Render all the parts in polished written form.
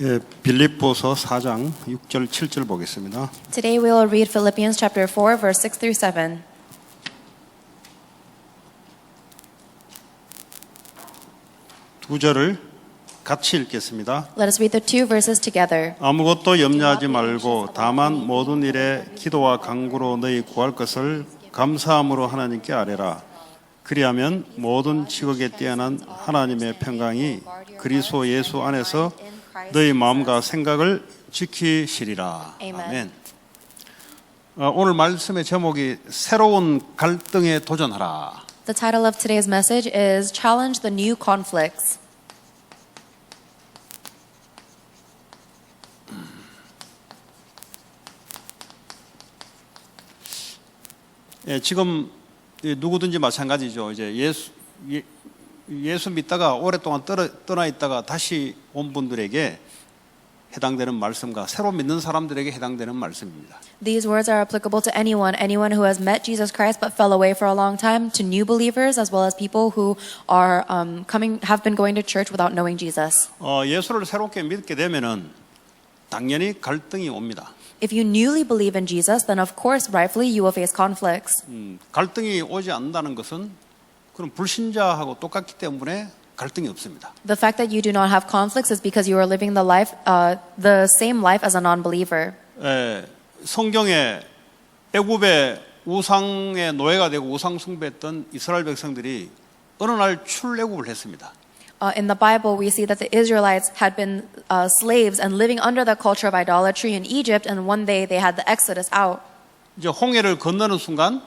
예, 빌립보서 4장 6절 7절 보겠습니다. Today we will read Philippians chapter 4, verse 6 through 7. 두 절을 같이 읽겠습니다. Let us read the two verses together. 아무것도 염려하지 말고 다만 모든 일에 기도와 간구로 너희 구할 것을 감사함으로 하나님께 아뢰라. 그리하면 모든 지극에 뛰어난 하나님의 평강이 그리스도 예수 안에서 너희 마음과 생각을 지키시리라. 아멘. 오늘 말씀의 제목이 새로운 갈등에 도전하라. The title of today's message is Challenge the New Conflicts. 예, 지금 누구든지 마찬가지죠. 이제 예수 믿다가 오랫동안 떠나 있다가 다시 온 분들에게 해당되는 말씀과 새로 믿는 사람들에게 해당되는 말씀입니다. These words are applicable to anyone who has met Jesus Christ but fell away for a long time, to new believers as well as people who are have been going to church without knowing Jesus. 예수를 새롭게 믿게 되면은 당연히 갈등이 옵니다. If you newly believe in Jesus, then of course, rightfully, you will face conflicts. 갈등이 오지 않는다는 것은 그럼 불신자하고 똑같기 때문에 갈등이 없습니다. The fact that you do not have conflicts is because you are living the same life as a non-believer. 성경에 애굽의 우상의 노예가 되고 우상 숭배했던 이스라엘 백성들이 어느 날 출애굽을 했습니다. In the Bible, we see that the Israelites had been slaves and living under the culture of idolatry in Egypt, and one day they had the Exodus out. 이제 홍해를 건너는 순간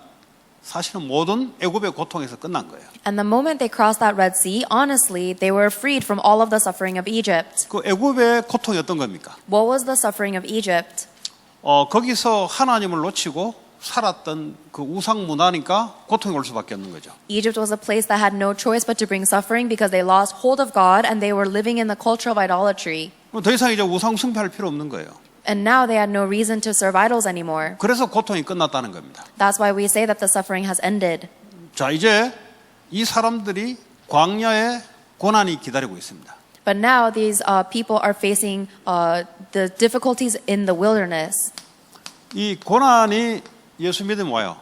사실은 모든 애굽의 고통에서 끝난 거예요. And the moment they crossed that Red Sea, honestly, they were freed from all of the suffering of Egypt. 그 애굽의 고통이 어떤 겁니까? What was the suffering of Egypt? 거기서 하나님을 놓치고 살았던 그 우상 문화니까 고통이 올 수밖에 없는 거죠. Egypt was a place that had no choice but to bring suffering because they lost hold of God and they were living in the culture of idolatry. 더 이상 이제 우상 숭배할 필요 없는 거예요. And now they had no reason to serve idols anymore. 그래서 고통이 끝났다는 겁니다. That's why we say that the suffering has ended. 자, 이제 이 사람들이 광야의 고난이 기다리고 있습니다. But now these people are facing the difficulties in the wilderness. 이 고난이 예수 믿으면 와요.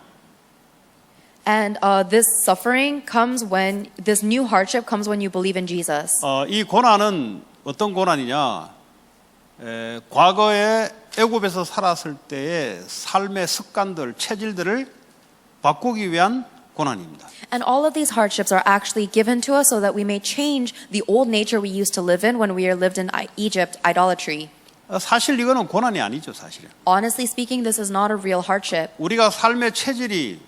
And this suffering comes when, this new hardship comes when you believe in Jesus. 이 고난은 어떤 고난이냐? 과거에 애굽에서 살았을 때의 삶의 습관들, 체질들을 바꾸기 위한 고난입니다. And all of these hardships are actually given to us so that we may change the old nature we used to live in when we lived in Egypt, idolatry. 사실 이거는 고난이 아니죠, 사실은. Honestly speaking, this is not a real hardship. 우리가 삶의 체질이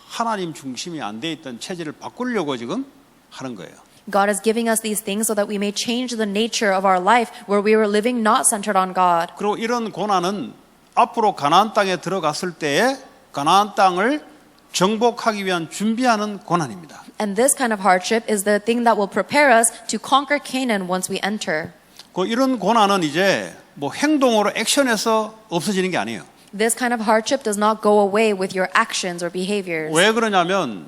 하나님 중심이 안 돼 있던 체질을 바꾸려고 지금 하는 거예요. God is giving us these things so that we may change the nature of our life where we were living not centered on God. 그리고 이런 고난은 앞으로 가나안 땅에 들어갔을 때에 가나안 땅을 정복하기 위한 준비하는 고난입니다. And this kind of hardship is the thing that will prepare us to conquer Canaan once we enter. 이런 고난은 이제 뭐 행동으로 액션에서 없어지는 게 아니에요. This kind of hardship does not go away with your actions or behaviors. 왜 그러냐면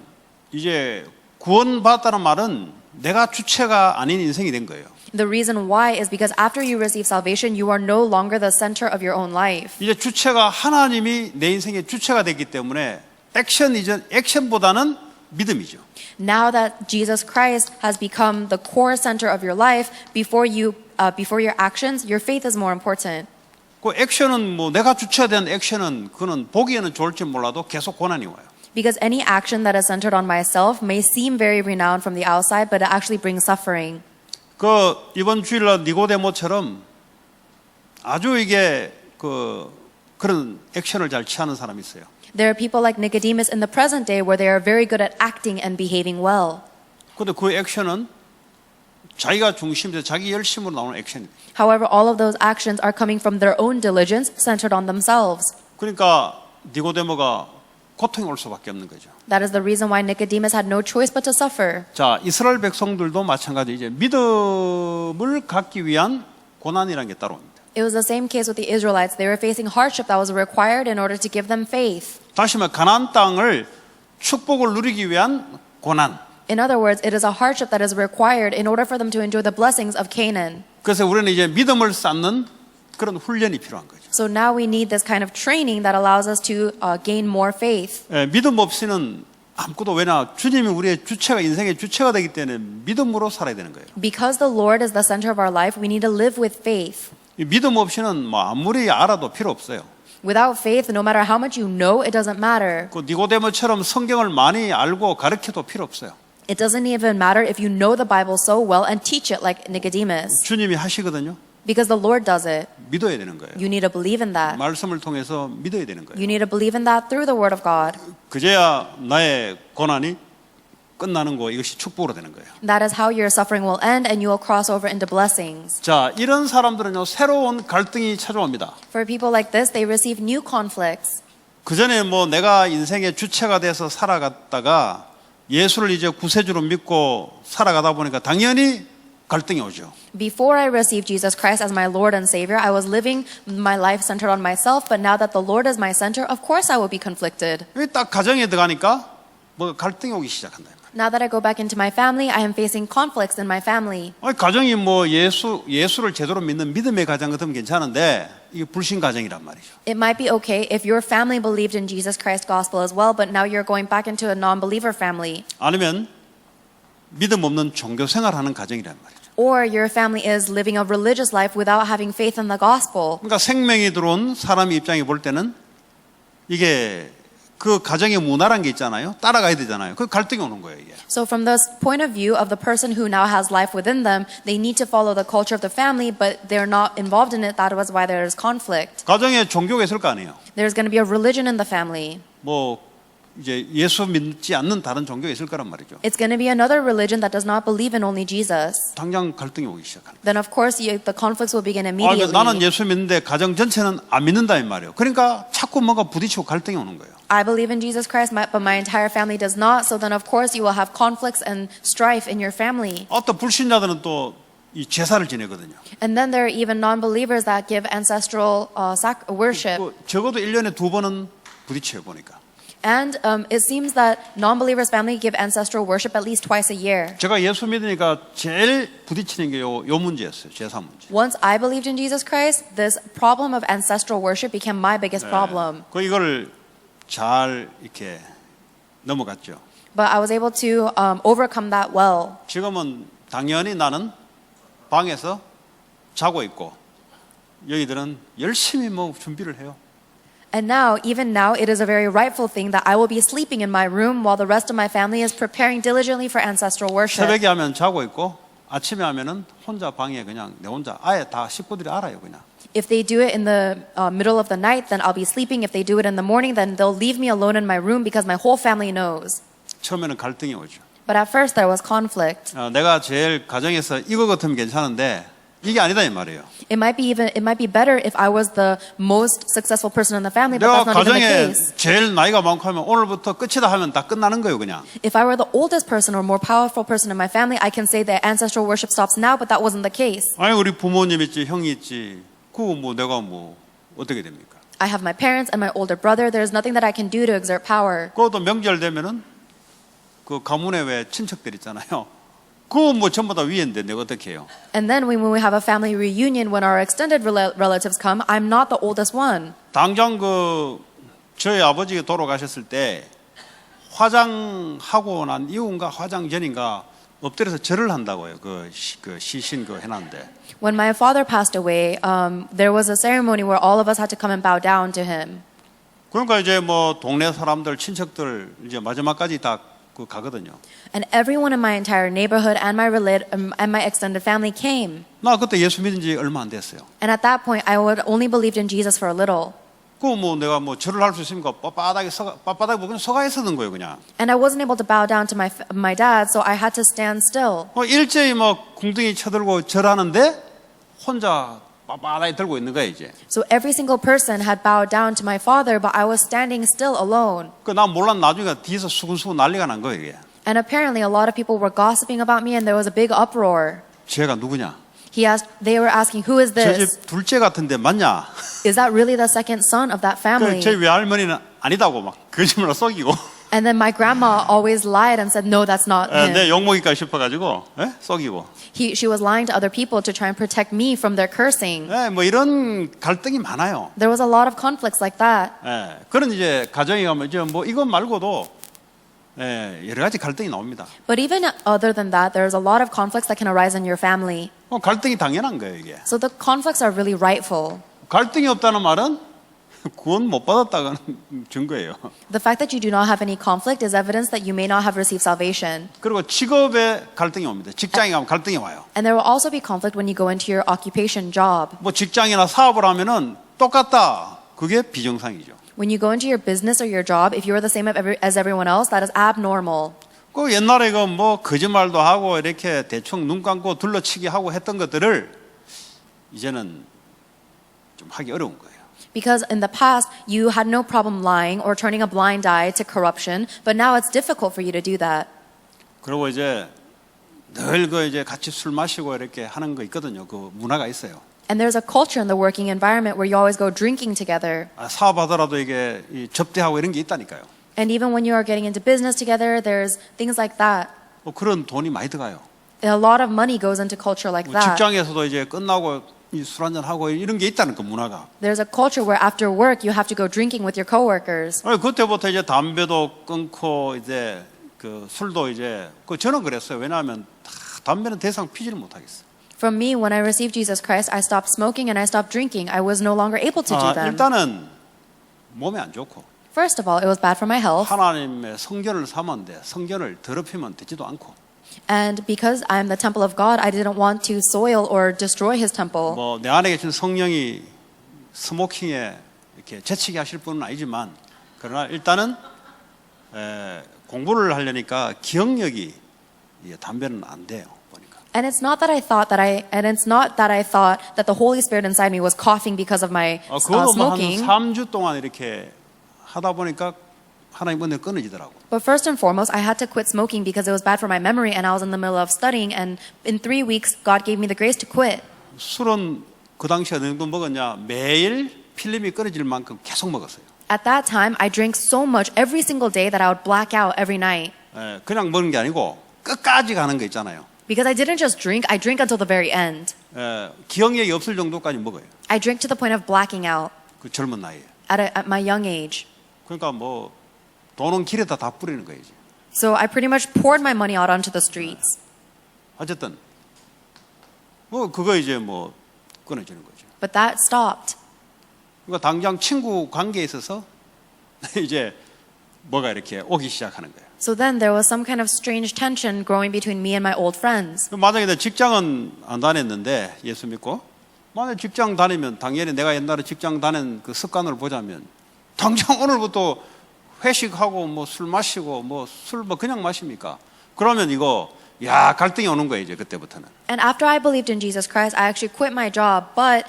이제 구원받았다는 말은 내가 주체가 아닌 인생이 된 거예요. The reason why is because after you receive salvation, you are no longer the center of your own life. 이제 주체가 하나님이 내 인생의 주체가 됐기 때문에 액션보다는 믿음이죠. Now that Jesus Christ has become the core center of your life, before your actions, your faith is more important. 그 액션은 뭐 내가 주체가 된 액션은 그는 보기에는 좋을지 몰라도 계속 고난이 와요. Because any action that is centered on myself may seem very renowned from the outside, but it actually brings suffering. 그 이번 주일날 니고데모처럼 아주 이게 그런 액션을 잘 취하는 사람이 있어요. There are people like Nicodemus in the present day where they are very good at acting and behaving well. 근데 그 액션은 자기가 중심돼서 자기 열심으로 나오는 액션입니다. However, all of those actions are coming from their own diligence, centered on themselves. 그러니까 니고데모가 고통이 올 수밖에 없는 거죠. That is the reason why Nicodemus had no choice but to suffer. 자, 이스라엘 백성들도 마찬가지 이제 믿음을 갖기 위한 고난이라는 게 따로 옵니다. It was the same case with the Israelites. They were facing hardship that was required in order to give them faith. 다시 말해 가나안 땅을 축복을 누리기 위한 고난. In other words, it is a hardship that is required in order for them to enjoy the blessings of Canaan. 그래서 우리는 이제 믿음을 쌓는 그런 훈련이 필요한 거죠. So now we need this kind of training that allows us to gain more faith. 예, 믿음 없이는 아무것도 왜냐 주님이 우리의 주체가 인생의 주체가 되기 때문에 믿음으로 살아야 되는 거예요. Because the Lord is the center of our life, we need to live with faith. 이 믿음 없이는 뭐 아무리 알아도 필요 없어요. Without faith, no matter how much you know, it doesn't matter. 그 니고데모처럼 성경을 많이 알고 가르쳐도 필요 없어요. It doesn't even matter if you know the Bible so well and teach it like Nicodemus. 주님이 하시거든요. Because the Lord does it. 믿어야 되는 거예요. You need to believe in that. 말씀을 통해서 믿어야 되는 거예요. You need to believe in that through the Word of God. 그제야 나의 고난이 끝나는 거 이것이 축복으로 되는 거예요. That is how your suffering will end and you will cross over into blessings. 자, 이런 사람들은요 새로운 갈등이 찾아옵니다. For people like this, they receive new conflicts. 그 전에 뭐 내가 인생의 주체가 돼서 살아갔다가 예수를 이제 구세주로 믿고 살아가다 보니까 당연히 갈등이 오죠. Before I received Jesus Christ as my Lord and Savior, I was living my life centered on myself, but now that the Lord is my center, of course I will be conflicted. 여기 딱 가정에 들어가니까 뭐 갈등이 오기 시작한다. Now that I go back into my family, I am facing conflicts in my family. 아니, 가정이 뭐 예수를 제대로 믿는 믿음의 가정 같으면 괜찮은데 이게 불신 가정이란 말이죠. It might be okay if your family believed in Jesus Christ's gospel as well, but now you're going back into a non-believer family. 아니면 믿음 없는 종교 생활하는 가정이란 말이죠. Or your family is living a religious life without having faith in the gospel. 그러니까 생명이 들어온 사람의 입장에 볼 때는 이게 그 가정의 문화란 게 있잖아요. 따라가야 되잖아요. 그 갈등이 오는 거예요, 이게. So from the point of view of the person who now has life within them, they need to follow the culture of the family, but they're not involved in it. That was why there is conflict. 가정에 종교가 있을 거 아니에요. There's going to be a religion in the family. 뭐 이제 예수 믿지 않는 다른 종교가 있을 거란 말이죠. It's going to be another religion that does not believe in only Jesus. 당장 갈등이 오기 시작하는 거예요. Then of course the conflicts will begin 아, immediately. 나는 예수 믿는데 가정 전체는 안 믿는다 이 말이에요. 그러니까 자꾸 뭔가 부딪히고 갈등이 오는 거예요. I believe in Jesus Christ, but my entire family does not. So then of course you will have conflicts and strife in your family. 어떤 불신자들은 또 이 제사를 지내거든요. And then there are even non-believers that give ancestral worship. 그 적어도 1년에 2번은 부딪혀요 보니까. And it seems that non-believers' family give ancestral worship at least twice a year. 제가 예수 믿으니까 제일 부딪히는 게 요 문제였어요. 제사 문제. Once I believed in Jesus Christ, this problem of ancestral worship became my biggest problem. 그 이거를 잘 이렇게 넘어갔죠. But I was able to overcome that well. 지금은 당연히 나는 방에서 자고 있고 여기들은 열심히 뭐 준비를 해요. And now, even now, it is a very rightful thing that I will be sleeping in my room while the rest of my family is preparing diligently for ancestral worship. 새벽에 하면 자고 있고 아침에 하면은 혼자 방에 그냥 내 혼자 아예 다 식구들이 알아요 그냥. If they do it in the middle of the night, then I'll be sleeping. If they do it in the morning, then they'll leave me alone in my room because my whole family knows. 처음에는 갈등이 오죠. But at first, there was conflict. 내가 제일 가정에서 이거 같으면 괜찮은데 이게 아니다 이 말이에요. It might be better if I was the most successful person in the family, but 내가 that's not even the 가정에 case. 제일 나이가 많고 하면 오늘부터 끝이다 하면 다 끝나는 거예요 그냥. If I were the oldest person or more powerful person in my family, I can say that ancestral worship stops now, but that wasn't the case. 아니 우리 부모님 있지 형이 있지 그거 뭐 내가 뭐 어떻게 됩니까? I have my parents and my older brother. There's nothing that I can do to exert power. 그것도 명절 되면은 그 가문에 왜 친척들 있잖아요. 그거 뭐 전부 다 위인데 내가 어떻게 해요? And then when we have a family reunion, when our extended relatives come, I'm not the oldest one. 당장 그 저희 아버지가 돌아가셨을 때 화장하고 난 이후인가 화장 전인가 엎드려서 절을 한다고요. 그 시신 그 해놨는데. When my father passed away, there was a ceremony where all of us had to come and bow down to him. 그러니까 이제 뭐 동네 사람들 친척들 이제 마지막까지 다 그 가거든요. And everyone in my entire neighborhood and my extended family came. 나 그때 예수 믿은 지 얼마 안 됐어요. And at that point, I would only believed in Jesus for a little. 그 뭐 내가 뭐 절을 할 수 있습니까? 빳빳하게 그냥 서가 있었던 거예요 그냥. And I wasn't able to bow down to my dad, so I had to stand still. 일제히 뭐 궁둥이 쳐들고 절하는데 혼자 빳빳하게 들고 있는 거야 이제. So every single person had bowed down to my father, but I was standing still alone. 나 몰라 나중에 뒤에서 수근수근 난리가 난 거예요 이게. And apparently a lot of people were gossiping about me and there was a big uproar. 쟤가 누구냐? They were asking, who is 저 this? 집 둘째 같은데 맞냐? Is that really the second son of that family? 제 외할머니는 아니다고 막 거짓말로 속이고. And then my grandma always lied and said, no, that's not him. 내 욕먹일까 싶어가지고 속이고. She was lying to other people to try and protect me from their cursing. 뭐 이런 갈등이 많아요. There was a lot of conflicts like that. 그런 이제 가정에 가면 이제 뭐 이것 말고도 여러 가지 갈등이 나옵니다. But even other than that, there's a lot of conflicts that can arise in your family. 갈등이 당연한 거예요, 이게. So the conflicts are really rightful. 갈등이 없다는 말은 구원 못 받았다는 증거예요. The fact that you do not have any conflict is evidence that you may not have received salvation. 그리고 직업에 갈등이 옵니다. 직장에 가면 갈등이 와요. And there will also be conflict when you go into your occupation job. 뭐 직장이나 사업을 하면은 똑같다. 그게 비정상이죠. When you go into your business or your job, if you are the same as everyone else, that is abnormal. 그 옛날에 그 뭐 거짓말도 하고 이렇게 대충 눈 감고 둘러치기 하고 했던 것들을 이제는 좀 하기 어려운 거예요. Because in the past, you had no problem lying or turning a blind eye to corruption, but now it's difficult for you to do that. 그리고 이제 늘 그 이제 같이 술 마시고 이렇게 하는 거 있거든요. 그 문화가 있어요. And there's a culture in the working environment where you always go drinking together. 사업하더라도 이게 접대하고 이런 게 있다니까요. And even when you are getting into business together, there's things like that. 그런 돈이 많이 들어가요. A lot of money goes into culture like that. 직장에서도 이제 끝나고 술 한잔 하고 이런 게 있다는 그 문화가. There's a culture where after work you have to go drinking with your coworkers. 그때부터 이제 담배도 끊고 이제 그 술도 이제 저는 그랬어요. 왜냐하면 담배는 더 이상 피지를 못하겠어요. From me, when I received Jesus Christ, I stopped smoking and I stopped drinking. I was no longer able to do them. 일단은 몸에 안 좋고. First of all, it was bad for my health. 하나님의 성전을 삼으면 돼. 성전을 더럽히면 되지도 않고. And because I am the temple of God, I didn't want to soil or destroy His temple. 뭐 내 안에 계신 성령이 스모킹에 이렇게 재치게 하실 분은 아니지만 그러나 일단은 공부를 하려니까 기억력이 담배는 안 돼요. 보니까. And it's not that I thought that the Holy Spirit inside me was coughing because of my 그것도 뭐 한 smoking. 3주 동안 이렇게 하다 보니까 하나님 은혜 끊어지더라고. But first and foremost, I had to quit smoking because it was bad for my memory and I was in the middle of studying and in 3 weeks, God gave me the grace to quit. 술은 그 당시에 어느 정도 먹었냐? 매일 필름이 끊어질 만큼 계속 먹었어요. At that time, I drank so much every single day that I would black out every night. 그냥 먹는 게 아니고 끝까지 가는 거 있잖아요. Because I didn't just drink, I drank until the very end. 기억력이 없을 정도까지 먹어요. I drank to the point of blacking out 그 젊은 나이에. at my young age. 그러니까 뭐 돈은 길에다 다 뿌리는 거예요. So I pretty much poured my money out onto the streets. 어쨌든 뭐 그거 이제 뭐 끊어지는 거죠. But that stopped. 그러니까 당장 친구 관계에 있어서 이제 뭐가 이렇게 오기 시작하는 거예요. So then there was some kind of strange tension growing between me and my old friends. 만약에 내 직장은 안 다녔는데 예수 믿고 만약 직장 다니면 당연히 내가 옛날에 직장 다닌 그 습관을 보자면 당장 오늘부터 회식하고 뭐 술 마시고 뭐 술 뭐 그냥 마십니까? 그러면 이거 갈등이 오는 거예요 이제 그때부터는. And after I believed in Jesus Christ, I actually quit my job. But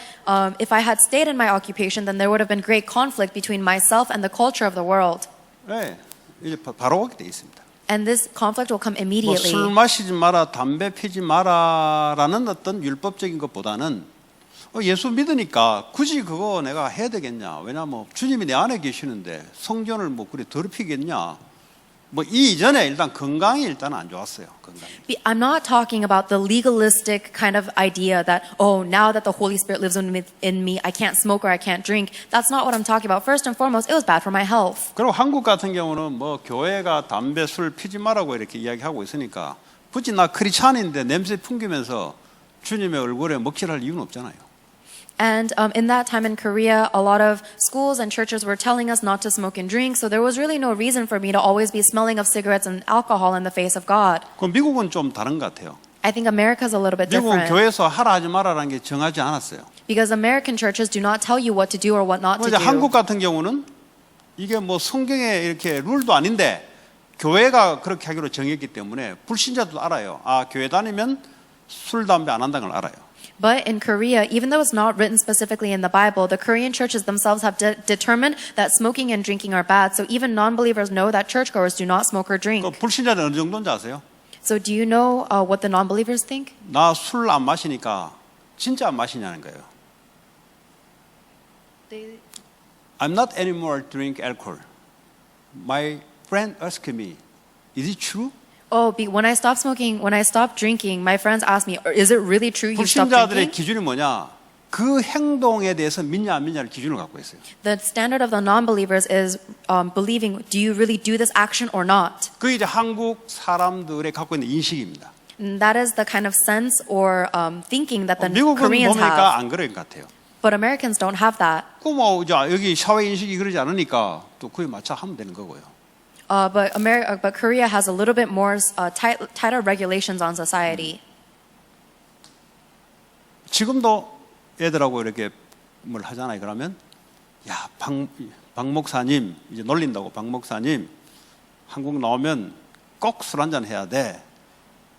if I had stayed in my occupation, then there would have been great conflict between myself and the culture of the world. 네, 이제 바로 오게 돼 있습니다. And this conflict will come 뭐 immediately. 술 마시지 마라, 담배 피지 마라라는 어떤 율법적인 것보다는 예수 믿으니까 굳이 그거 내가 해야 되겠냐? 왜냐면 주님이 내 안에 계시는데 성전을 뭐 그래 더럽히겠냐? 뭐 이 이전에 일단 건강이 일단 안 좋았어요. 건강이. I'm not talking about the legalistic kind of idea that, oh, now that the Holy Spirit lives in me, I can't smoke or I can't drink. That's not what I'm talking about. First and foremost, it was bad for my health. 그리고 한국 같은 경우는 뭐 교회가 담배, 술 피지 말라고 이렇게 이야기하고 있으니까 굳이 나 크리스찬인데 냄새 풍기면서 주님의 얼굴에 먹칠할 이유는 없잖아요. And in that time in Korea, a lot of schools and churches were telling us not to smoke and drink, so there was really no reason for me to always be smelling of cigarettes and alcohol in the face of God. 그 미국은 좀 다른 것 같아요. I think America's a little bit 미국은 different. 교회에서 하라 하지 말아라는 게 정하지 않았어요. Because American churches do not tell you what to do or what not to 이제 do. 한국 같은 경우는 이게 뭐 성경에 이렇게 룰도 아닌데 교회가 그렇게 하기로 정했기 때문에 불신자도 알아요. 아, 교회 다니면 술, 담배 안 한다는 걸 알아요. But in Korea, even though it's not written specifically in the Bible, the Korean churches themselves have determined that smoking and drinking are bad. So even non-believers know that churchgoers do not smoke or drink. 그 불신자는 어느 정도인지 아세요? So do you know what the non-believers think? 나 술 안 마시니까 진짜 안 마시냐는 거예요. I'm not anymore drink alcohol. My friend asked me, "Is it true?" When I stopped smoking, when I stopped drinking, my friends asked me, "Is it really true you stopped 불신자들의 drinking?" 기준이 뭐냐? 그 행동에 대해서 믿냐 안 믿냐를 기준을 갖고 있어요. The standard of the non-believers is believing, do you really do this action or not? 그게 이제 한국 사람들의 갖고 있는 인식입니다. And that is the kind of sense or thinking that the 미국은 Koreans 보니까 have. 안 그럴 것 같아요. But Americans don't have that. 뭐 이제 여기 사회 인식이 그러지 않으니까 또 그에 맞춰 하면 되는 거고요. But Korea has a little bit more tighter regulations on society. 지금도 애들하고 이렇게 뭘 하잖아요. 그러면 야, 박 목사님 이제 놀린다고 박 목사님 한국 나오면 꼭 술 한잔 해야 돼.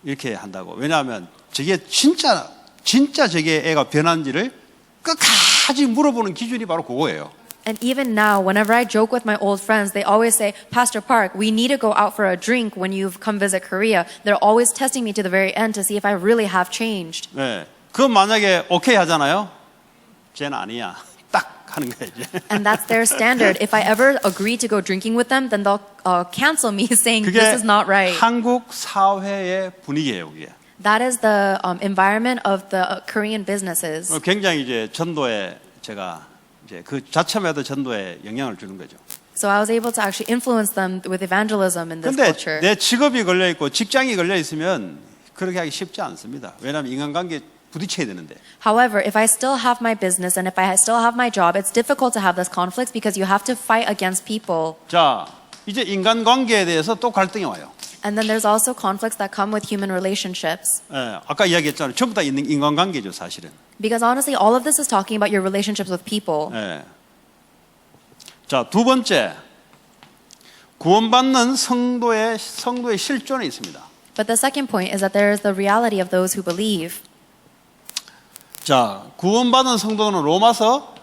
이렇게 한다고. 왜냐하면 저게 진짜 저게 애가 변한지를 끝까지 물어보는 기준이 바로 그거예요. And even now, whenever I joke with my old friends, they always say, Pastor Park, we need to go out for a drink when you've come visit Korea. They're always testing me to the very end to see if I really have changed. 네. 그건 만약에 오케이 하잖아요. 쟤는 아니야. 딱 하는 거예요. 이제. And that's their standard. If I ever agree to go drinking with them, then they'll cancel me saying 그게 this is not right. 한국 사회의 분위기예요. 그게. That is the environment of the Korean businesses. 굉장히 이제 전도에 제가 이제 그 자체마다 전도에 영향을 주는 거죠. So I was able to actually influence them with evangelism in this 근데 culture. 내 직업이 걸려 있고 직장이 걸려 있으면 그렇게 하기 쉽지 않습니다. 왜냐하면 인간관계 부딪혀야 되는데. However, if I still have my business and if I still have my job, it's difficult to have this conflict because you have to fight against people. 자, 이제 인간관계에 대해서 또 갈등이 와요. And then there's also conflicts that come with human relationships. 예, 아까 이야기했잖아요. 전부 다 있는 인간관계죠, 사실은. Because honestly, all of this is talking about your relationships with people. 예. 자, 두 번째, 구원받는 성도의 실존에 있습니다. But the second point is that there is the reality of those who believe. 자, 구원받은 성도는 로마서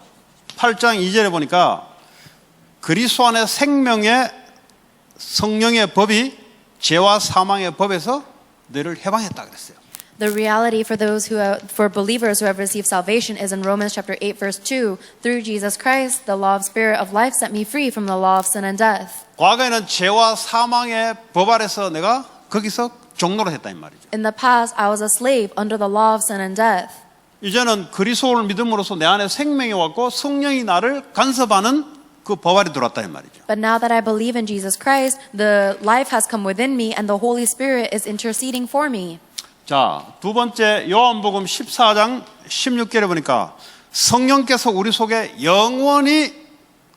8장 2절에 보니까 그리스도 안에 생명의 성령의 법이 죄와 사망의 법에서 너를 해방했다 그랬어요. The reality for those for believers who have received salvation is in Romans chapter 8 verse 2. Through Jesus Christ, the law of spirit of life set me free from the law of sin and death. 과거에는 죄와 사망의 법 아래서 내가 거기서 종노릇 했다 이 말이죠. In the past, I was a slave under the law of sin and death. 이제는 그리스도를 믿음으로써 내 안에 생명이 왔고 성령이 나를 간섭하는 그 법 아래 들어왔다 이 말이죠. But now that I believe in Jesus Christ, the life has come within me and the Holy Spirit is interceding for me. 자, 두 번째 요한복음 14장 16절에 보니까 성령께서 우리 속에 영원히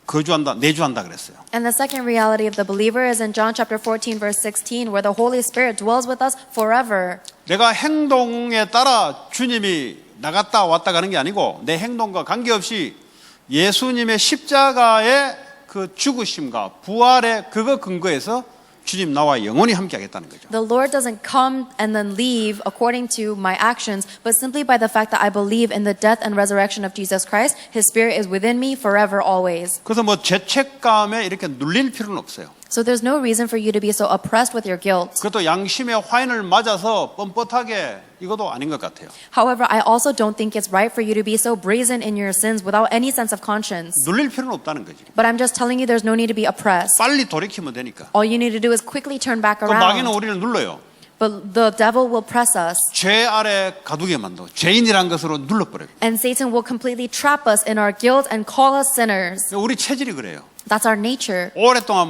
거주한다, 내주한다 그랬어요. And the second reality of the believer is in John chapter 14 verse 16 where the Holy Spirit dwells with us forever. 내가 행동에 따라 주님이 나갔다 왔다 가는 게 아니고 내 행동과 관계없이 예수님의 십자가의 그 죽으심과 부활의 그거 근거에서 주님 나와 영원히 함께 하겠다는 거죠. The Lord doesn't come and then leave according to my actions, but simply by the fact that I believe in the death and resurrection of Jesus Christ, His Spirit is within me forever, always. 그래서 뭐 죄책감에 이렇게 눌릴 필요는 없어요. So there's no reason for you to be so oppressed with your guilt. 그것도 양심의 화인을 맞아서 뻔뻔하게 이것도 아닌 것 같아요. However, I also don't think it's right for you to be so brazen in your sins without any sense of conscience. 눌릴 필요는 없다는 거지. But I'm just telling you there's no need to be oppressed. 빨리 돌이키면 되니까. All you need to do is quickly turn back 그 마귀는 around. 우리를 눌러요. But the devil will press us. 죄 아래 가두게 만들고 죄인이란 것으로 눌러버려요. And Satan will completely trap us in our guilt and call us sinners. 우리 체질이 그래요. That's our nature. 오랫동안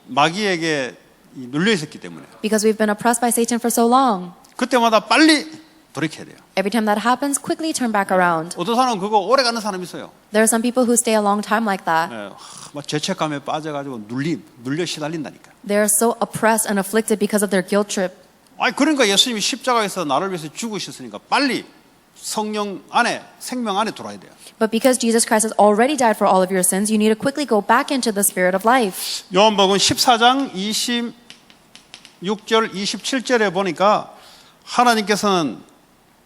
마귀에게 눌려 있었기 때문에 Because we've been oppressed by Satan for so long. 그때마다 빨리 돌이켜야 돼요. Every time that happens, quickly turn back around. 어떤 사람은 그거 오래 가는 사람이 있어요. There are some people who stay a long time like that. 막 죄책감에 빠져가지고 눌려 시달린다니까. They are so oppressed and afflicted because of their guilt trip. 아니 그러니까 예수님이 십자가에서 나를 위해서 죽으셨으니까 빨리 성령 안에 생명 안에 들어와야 돼요. But because Jesus Christ has already died for all of your sins, you need to quickly go back into the spirit of life. 요한복음 14장 26절 27절에 보니까 하나님께서는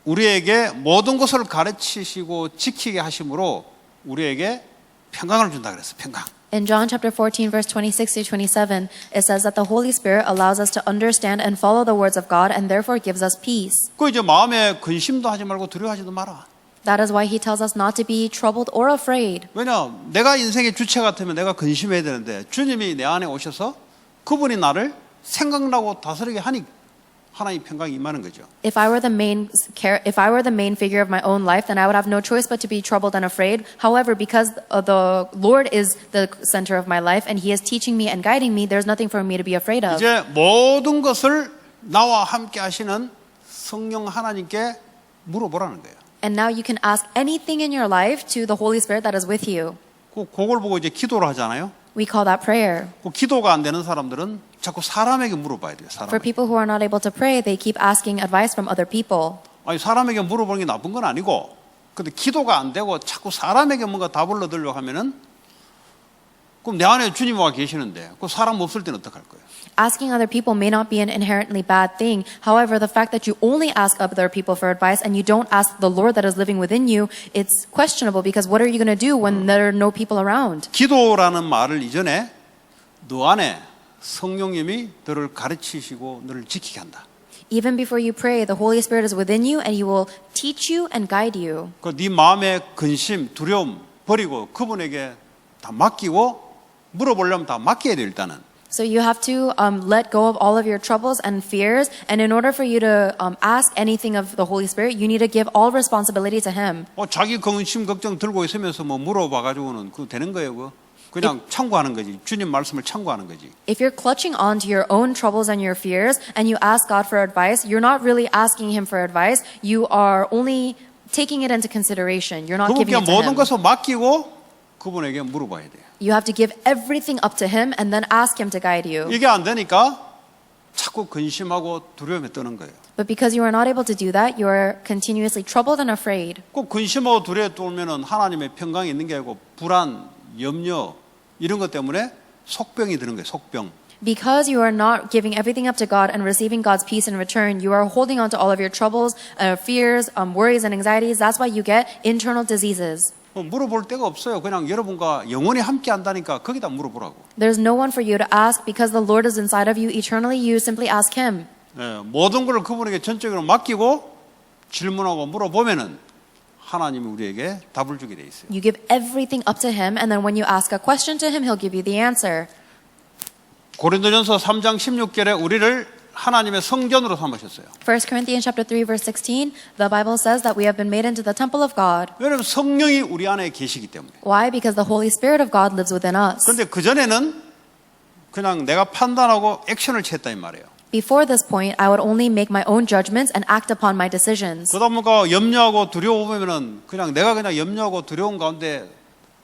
우리에게 모든 것을 가르치시고 지키게 하심으로 우리에게 평강을 준다 그랬어요. 평강. In John chapter 14 verse 26 to 27, it says that the Holy Spirit allows us to understand and follow the words of God and therefore gives us peace. 그 이제 마음에 근심도 하지 말고 두려워하지도 마라. That is why he tells us not to be troubled or afraid. 왜냐? 내가 인생의 주체 같으면 내가 근심해야 되는데 주님이 내 안에 오셔서 그분이 나를 생각나고 다스리게 하니 하나님의 평강이 임하는 거죠. If I were the main figure of my own life, then I would have no choice but to be troubled and afraid. However, because the Lord is the center of my life and He is teaching me and guiding me, there's nothing for me to be afraid of. 이제 모든 것을 나와 함께 하시는 성령 하나님께 물어보라는 거예요. And now you can ask anything in your life to the Holy Spirit that is with you. 그걸 보고 이제 기도를 하잖아요. We call that prayer. 기도가 안 되는 사람들은 자꾸 사람에게 물어봐야 돼요. For 사람에게. people who are not able to pray, they keep asking advice from other people. 아니 사람에게 물어보는 게 나쁜 건 아니고, 근데 기도가 안 되고 자꾸 사람에게 뭔가 답을 얻으려고 하면은, 그럼 내 안에 주님 와 계시는데 그 사람 없을 때는 어떡할 거예요? Asking other people may not be an inherently bad thing. However, the fact that you only ask other people for advice and you don't ask the Lord that is living within you, it's questionable because what are you going to do when there are no people around? 기도라는 말을 이전에 너 안에 성령님이 너를 가르치시고 너를 지키게 한다. Even before you pray, the Holy Spirit is within you and He will teach you and guide you. 네 마음의 근심, 두려움 버리고 그분에게 다 맡기고 물어보려면 다 맡겨야 돼요, 일단은. So you have to let go of all of your troubles and fears. And in order for you to ask anything of the Holy Spirit, you need to give all responsibility to Him. 자기 근심 걱정 들고 있으면서 뭐 물어봐가지고는 그거 되는 거예요, 그냥 참고하는 거지. 주님 말씀을 참고하는 거지. If you're clutching on to your own troubles and your fears and you ask God for advice, you're not really asking Him for advice. You are only taking it into consideration. You're not giving 그분께 it to 모든 Him. 것을 맡기고 그분에게 물어봐야 돼요. You have to give everything up to Him and then ask Him to guide you. 이게 안 되니까 자꾸 근심하고 두려움에 떠는 거예요. But because you are not able to do that, you are continuously troubled and afraid. 꼭 근심하고 두려움에 떨면은 하나님의 평강이 있는 게 아니고 불안, 염려 이런 것 때문에 속병이 드는 거예요. 속병. Because you are not giving everything up to God and receiving God's peace in return, you are holding on to all of your troubles, fears, worries, and anxieties. That's why you get internal diseases. 물어볼 데가 없어요. 그냥 여러분과 영원히 함께 한다니까 거기다 물어보라고. There's no one for you to ask because the Lord is inside of you eternally. You simply ask Him. 모든 걸 그분에게 전적으로 맡기고 질문하고 물어보면은 하나님이 우리에게 답을 주게 돼 있어요. You give everything up to Him, and then when you ask a question to Him, He'll give you the answer. 고린도전서 3장 16절에 우리를 하나님의 성전으로 삼으셨어요. 1 Corinthians chapter 3 verse 16, the Bible says that we have been made into the temple of God. 왜냐하면 성령이 우리 안에 계시기 때문에. Why? Because the Holy Spirit of God lives within us. 그런데 그 전에는 그냥 내가 판단하고 액션을 취했다 이 말이에요. Before this point, I would only make my own judgments and act upon my decisions. 그러다 보니까 염려하고 두려워보면은 그냥 내가 그냥 염려하고 두려운 가운데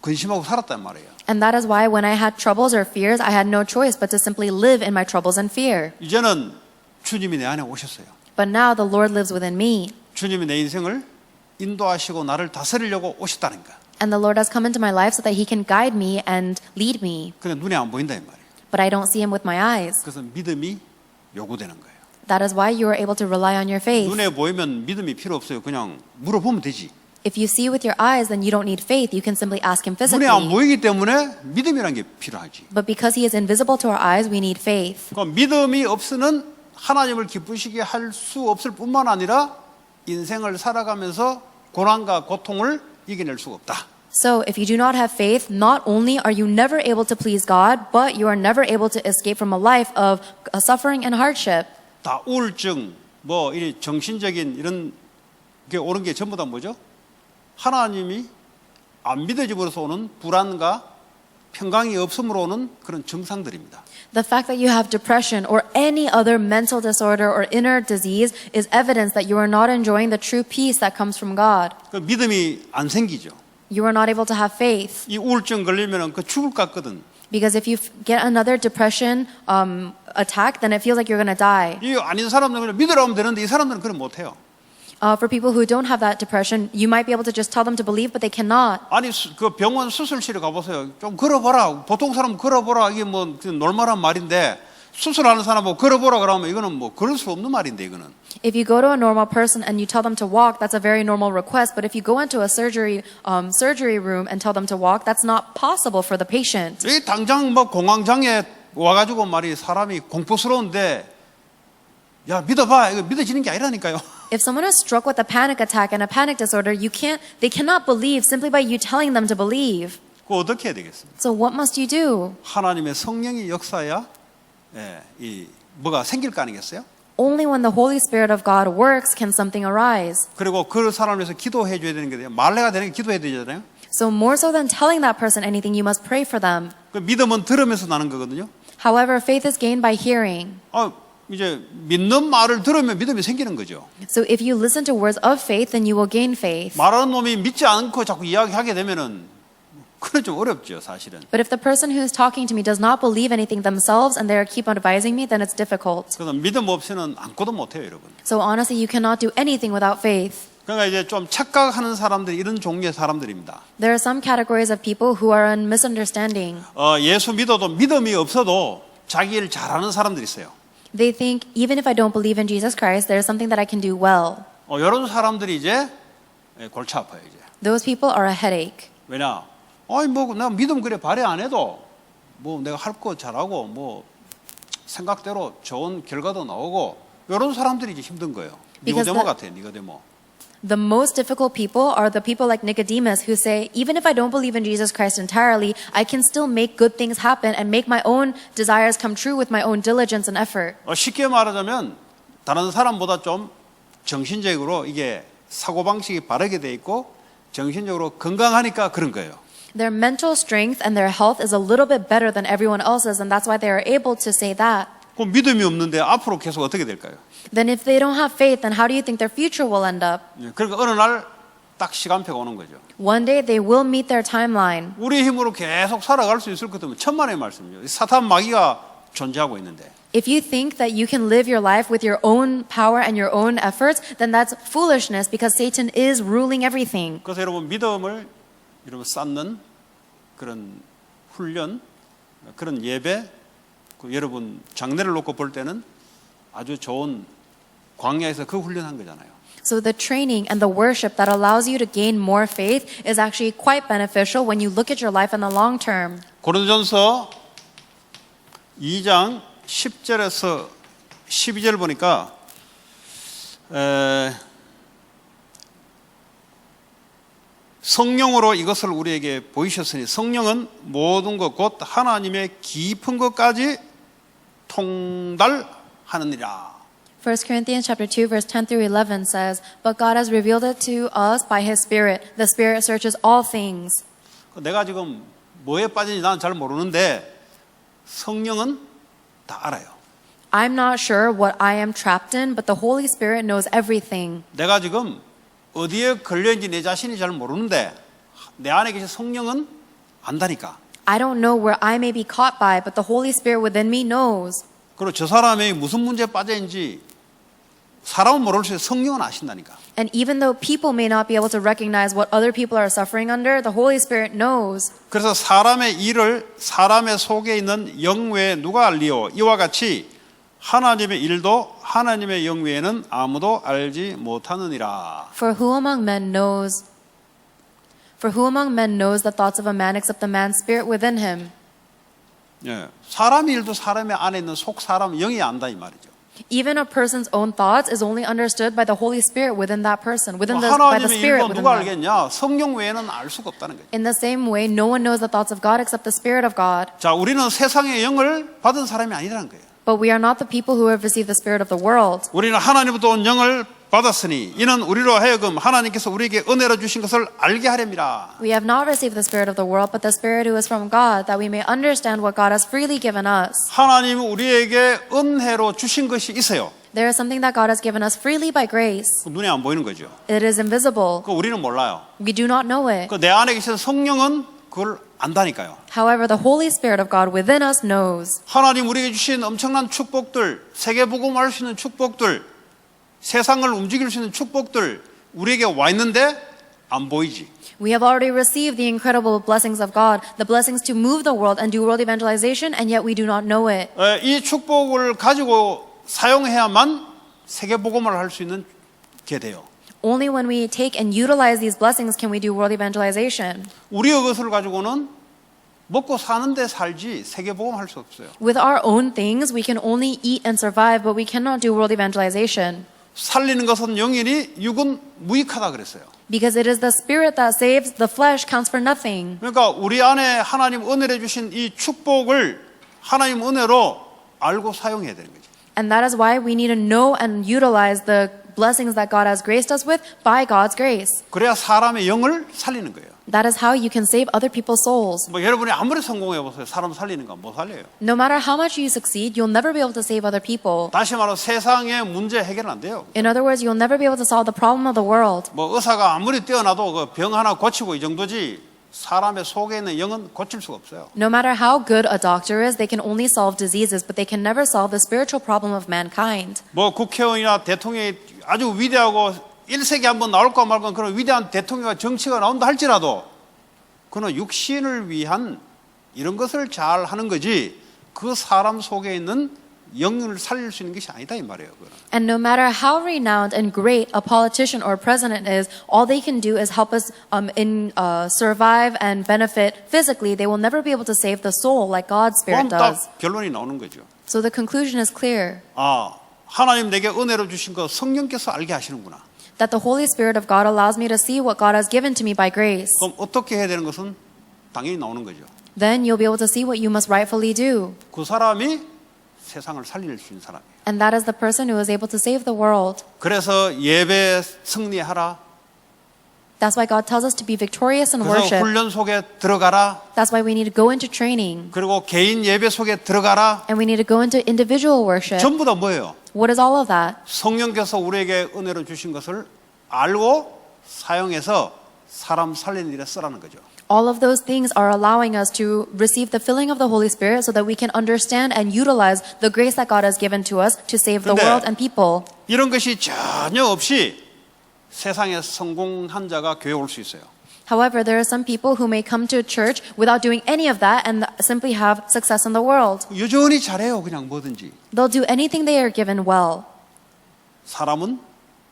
근심하고 살았단 말이에요. And that is why when I had troubles or fears, I had no choice but to simply live in my troubles and fear. 이제는 주님이 내 안에 오셨어요. But now the Lord lives within me. 주님이 내 인생을 인도하시고 나를 다스리려고 오셨다는 거야. And the Lord has come into my life so that He can guide me and lead me. 근데 눈에 안 보인다 이 말이에요. But I don't see Him with my eyes. 그래서 믿음이 요구되는 거예요. That is why you are able to rely on your faith. 눈에 보이면 믿음이 필요 없어요. 그냥 물어보면 되지. If you see with your eyes, then you don't need faith. You can simply ask Him 눈에 안 physically. 보이기 때문에 믿음이라는 게 필요하지. But because He is invisible to our eyes, we need faith. 그러니까 믿음이 없으면 하나님을 기쁘시게 할 수 없을 뿐만 아니라 인생을 살아가면서 고난과 고통을 이겨낼 수가 없다. So, if you do not have faith, not only are you never able to please God, but you are never able to escape from a life of suffering and hardship. 다 우울증, 뭐 이 정신적인 이런 게 오는 게 전부 다 뭐죠? 하나님이 안 믿어짐으로써 오는 불안과 평강이 없음으로 오는 그런 증상들입니다. The fact that you have depression or any other mental disorder or inner disease is evidence that you are not enjoying the true peace that comes from God. 그 믿음이 안 생기죠. You are not able to have faith. 이 우울증 걸리면은 그 죽을 것 같거든. Because if you get another depression attack, then it feels like you're going to die. 이 아닌 사람들은 그냥 믿으라 하면 되는데 이 사람들은 그런 못 해요. For people who don't have that depression, you might be able to just tell them to believe, but they cannot. 아니 그 병원 수술실에 가보세요. 좀 걸어보라. 보통 사람 걸어보라. 이게 뭐 놀만한 말인데 수술하는 사람하고 걸어보라 그러면 이거는 뭐 그럴 수 없는 말인데 이거는. If you go to a normal person and you tell them to walk, that's a very normal request. But if you go into a surgery room and tell them to walk, that's not possible for the patient. 이 당장 뭐 공황장애 와가지고 말이 사람이 공포스러운데 야 믿어봐. 이거 믿어지는 게 아니라니까요. If someone is struck with a panic attack and a panic disorder, they cannot believe simply by you telling them to believe. 그거 어떻게 해야 되겠습니까? So what must you do? 하나님의 성령이 역사야 이 뭐가 생길 거 아니겠어요? Only when the Holy Spirit of God works can something arise. 그리고 그 사람을 위해서 기도해 줘야 되는 게 돼요. 말레가 되는 게 기도해야 되잖아요. So more so than telling that person anything, you must pray for them. 그 믿음은 들으면서 나는 거거든요. However, faith is gained by hearing. 이제 믿는 말을 들으면 믿음이 생기는 거죠. So if you listen to words of faith, then you will gain faith. 말하는 놈이 믿지 않고 자꾸 이야기하게 되면은 그건 좀 어렵죠, 사실은. But if the person who is talking to me does not believe anything themselves and they keep on advising me, then it's difficult. 그래서 믿음 없이는 아무것도 못해요, 여러분. So honestly, you cannot do anything without faith. 그러니까 이제 좀 착각하는 사람들이 이런 종류의 사람들입니다. There are some categories of people who are in misunderstanding. 예수 믿어도 믿음이 없어도 자기 일 잘하는 사람들이 있어요. They think, even if I don't believe in Jesus Christ, there's something that I can do well. 이런 사람들이 이제 골치 아파요, 이제. Those people are a headache. 왜냐? 뭐 내가 믿음 그래 발휘 안 해도 뭐 내가 할 거 잘하고 뭐 생각대로 좋은 결과도 나오고 이런 사람들이 이제 힘든 거예요. Because 니고데모 같아요, 니고데모. The most difficult people are the people like Nicodemus who say, even if I don't believe in Jesus Christ entirely, I can still make good things happen and make my own desires come true with my own diligence and effort. 쉽게 말하자면 다른 사람보다 좀 정신적으로 이게 사고방식이 바르게 돼 있고 정신적으로 건강하니까 그런 거예요. Their mental strength and their health is a little bit better than everyone else's, and that's why they are able to say that. 그럼 믿음이 없는데 앞으로 계속 어떻게 될까요? Then if they don't have faith, then how do you think their future will end up? 그러니까 어느 날 딱 시간표가 오는 거죠. One day they will meet their timeline. 우리 힘으로 계속 살아갈 수 있을 것 같으면 천만의 말씀이죠. 사탄 마귀가 존재하고 있는데. If you think that you can live your life with your own power and your own efforts, then that's foolishness because Satan is ruling everything. 그래서 여러분 믿음을 여러분 쌓는 그런 훈련, 그런 예배, 여러분 장례를 놓고 볼 때는 아주 좋은 광야에서 그 훈련한 거잖아요. So the training and the worship that allows you to gain more faith is actually quite beneficial when you look at your life in the long term. 고린도전서 2장 10절에서 12절 보니까 성령으로 이것을 우리에게 보이셨으니 성령은 모든 것 곧 하나님의 깊은 것까지 통달하느니라. 1 Corinthians chapter 2 verse 10 through 11 says, "But God has revealed it to us by his Spirit. The Spirit searches all things." 내가 지금 뭐에 빠진지 나는 잘 모르는데 성령은 다 알아요. I'm not sure what I am trapped in, but the Holy Spirit knows everything. 내가 지금 어디에 걸려있는지 내 자신이 잘 모르는데 내 안에 계신 성령은 안다니까. I don't know where I may be caught by, but the Holy Spirit within me knows. 그리고 저 사람이 무슨 문제에 빠져있는지 사람은 모를 수 있어요. 성령은 아신다니까. And even though people may not be able to recognize what other people are suffering under, the Holy Spirit knows. 그래서 사람의 일을 사람의 속에 있는 영 외에 누가 알리오? 이와 같이 하나님의 일도 하나님의 영 외에는 아무도 알지 못하느니라. For who among men knows the thoughts of a man except the man's spirit within him? 예, 사람의 일도 사람의 안에 있는 속 사람 영이 안다 이 말이죠. Even a person's own thoughts is only understood by the Holy Spirit within that person, by the 하나님의 Spirit 일도 within 누가 them. 알겠냐? 성령 외에는 알 수가 없다는 거죠. In the same way, no one knows the thoughts of God except the Spirit of God. 자, 우리는 세상의 영을 받은 사람이 아니라는 거예요. But we are not the people who have received the Spirit of the world. 우리는 하나님부터 온 영을 받았으니 이는 우리로 하여금 하나님께서 우리에게 은혜로 주신 것을 알게 하렵니다. We have not received the Spirit of the world, but the Spirit who is from God, that we may understand what God has freely given us. 하나님은 우리에게 은혜로 주신 것이 있어요. There is something that God has given us freely by grace. 눈에 안 보이는 거죠. It is invisible. 그 우리는 몰라요. We do not know it. 그 내 안에 계신 성령은 그걸 안다니까요. However, the Holy Spirit of God within us knows. 하나님 우리에게 주신 엄청난 축복들, 세계복음할 수 있는 축복들, 세상을 움직일 수 있는 축복들 우리에게 와 있는데 안 보이지. We have already received the incredible blessings of God, the blessings to move the world and do world evangelization, and yet we do not know it. 이 축복을 가지고 사용해야만 세계복음을 할 수 있는 게 돼요. Only when we take and utilize these blessings can we do world evangelization. 우리의 것을 가지고는 먹고 사는데 살지 세계복음 할 수 없어요. With our own things, we can only eat and survive, but we cannot do world evangelization. 살리는 것은 영이니 육은 무익하다 그랬어요. Because it is the Spirit that saves, the flesh counts for nothing. 그러니까 우리 안에 하나님 은혜를 주신 이 축복을 하나님 은혜로 알고 사용해야 되는 거죠. And that is why we need to know and utilize the blessings that God has graced us with by God's grace. 그래야 사람의 영을 살리는 거예요. That is how you can save other people's souls. 뭐 여러분이 아무리 성공해 보세요. 사람 살리는 건 못 살려요. No matter how much you succeed, you'll never be able to save other people. 다시 말해 세상의 문제 해결은 안 돼요. In other words, you'll never be able to solve the problem of the world. 뭐 의사가 아무리 뛰어나도 그 병 하나 고치고 이 정도지 사람의 속에 있는 영은 고칠 수가 없어요. No matter how good a doctor is, they can only solve diseases, but they can never solve the spiritual problem of mankind. 뭐 국회의원이나 대통령이 아주 위대하고 1세기 한번 나올까 말까 그런 위대한 대통령과 정치가 나온다 할지라도 그는 육신을 위한 이런 것을 잘 하는 거지 그 사람 속에 있는 영을 살릴 수 있는 것이 아니다 이 말이에요. 그거는. And no matter how renowned and great a politician or president is, all they can do is help us survive and benefit physically. They will never be able to save the soul like God's Spirit 그럼 does. 딱 결론이 나오는 거죠. So the conclusion is clear. 아, 하나님 내게 은혜로 주신 거 성령께서 알게 하시는구나. That the Holy Spirit of God allows me to see what God has given to me by grace. 그럼 어떻게 해야 되는 것은 당연히 나오는 거죠. Then you'll be able to see what you must rightfully do. 그 사람이 세상을 살릴 수 있는 사람이에요. And that is the person who is able to save the world. 그래서 예배 승리하라. That's why God tells us to be victorious in 그래서 worship. 훈련 속에 들어가라. That's why we need to go into training. 그리고 개인 예배 속에 들어가라. And we need to go into individual worship. 전부 다 뭐예요? What is all of that? 성령께서 우리에게 은혜로 주신 것을 알고 사용해서 사람 살리는 일에 쓰라는 거죠. All of those things are allowing us to receive the filling of the Holy Spirit so that we can understand and utilize the grace that God has given to us to save the 근데 world and people. 이런 것이 전혀 없이 세상에 성공한 자가 교회 올 수 있어요. However, there are some people who may come to church without doing any of that and simply have success in the world. 여전히 잘해요. 그냥 뭐든지. They'll do anything they are given well. 사람은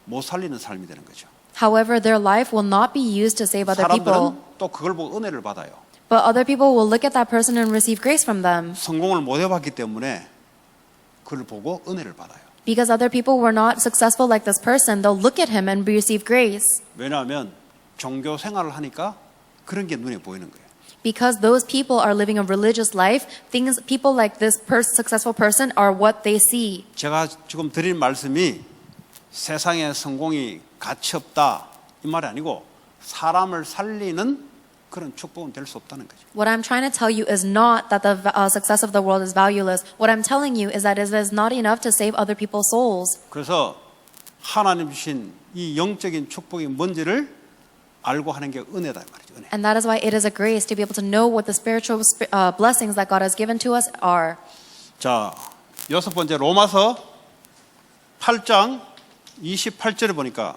못 살리는 삶이 되는 거죠. However, their life will not be used to save other people. 사람들은 또 그걸 보고 은혜를 받아요. But other people will look at that person and receive grace from them. 성공을 못 해봤기 때문에 그를 보고 은혜를 받아요. Because other people were not successful like this person, they'll look at him and receive grace. 왜냐하면 종교 생활을 하니까 그런 게 눈에 보이는 거예요. Because those people are living a religious life, people like this successful person are what they see. 제가 지금 드린 말씀이 세상에 성공이 가치 없다 이 말이 아니고 사람을 살리는 그런 축복은 될 수 없다는 거죠. What I'm trying to tell you is not that the success of the world is valueless. What I'm telling you is that it is not enough to save other people's souls. 그래서 하나님 주신 이 영적인 축복이 뭔지를 알고 하는 게 은혜다 이 말이죠. 은혜. And that is why it is a grace to be able to know what the spiritual blessings that God has given to us are. 자, 여섯 번째 로마서 8장 28절에 보니까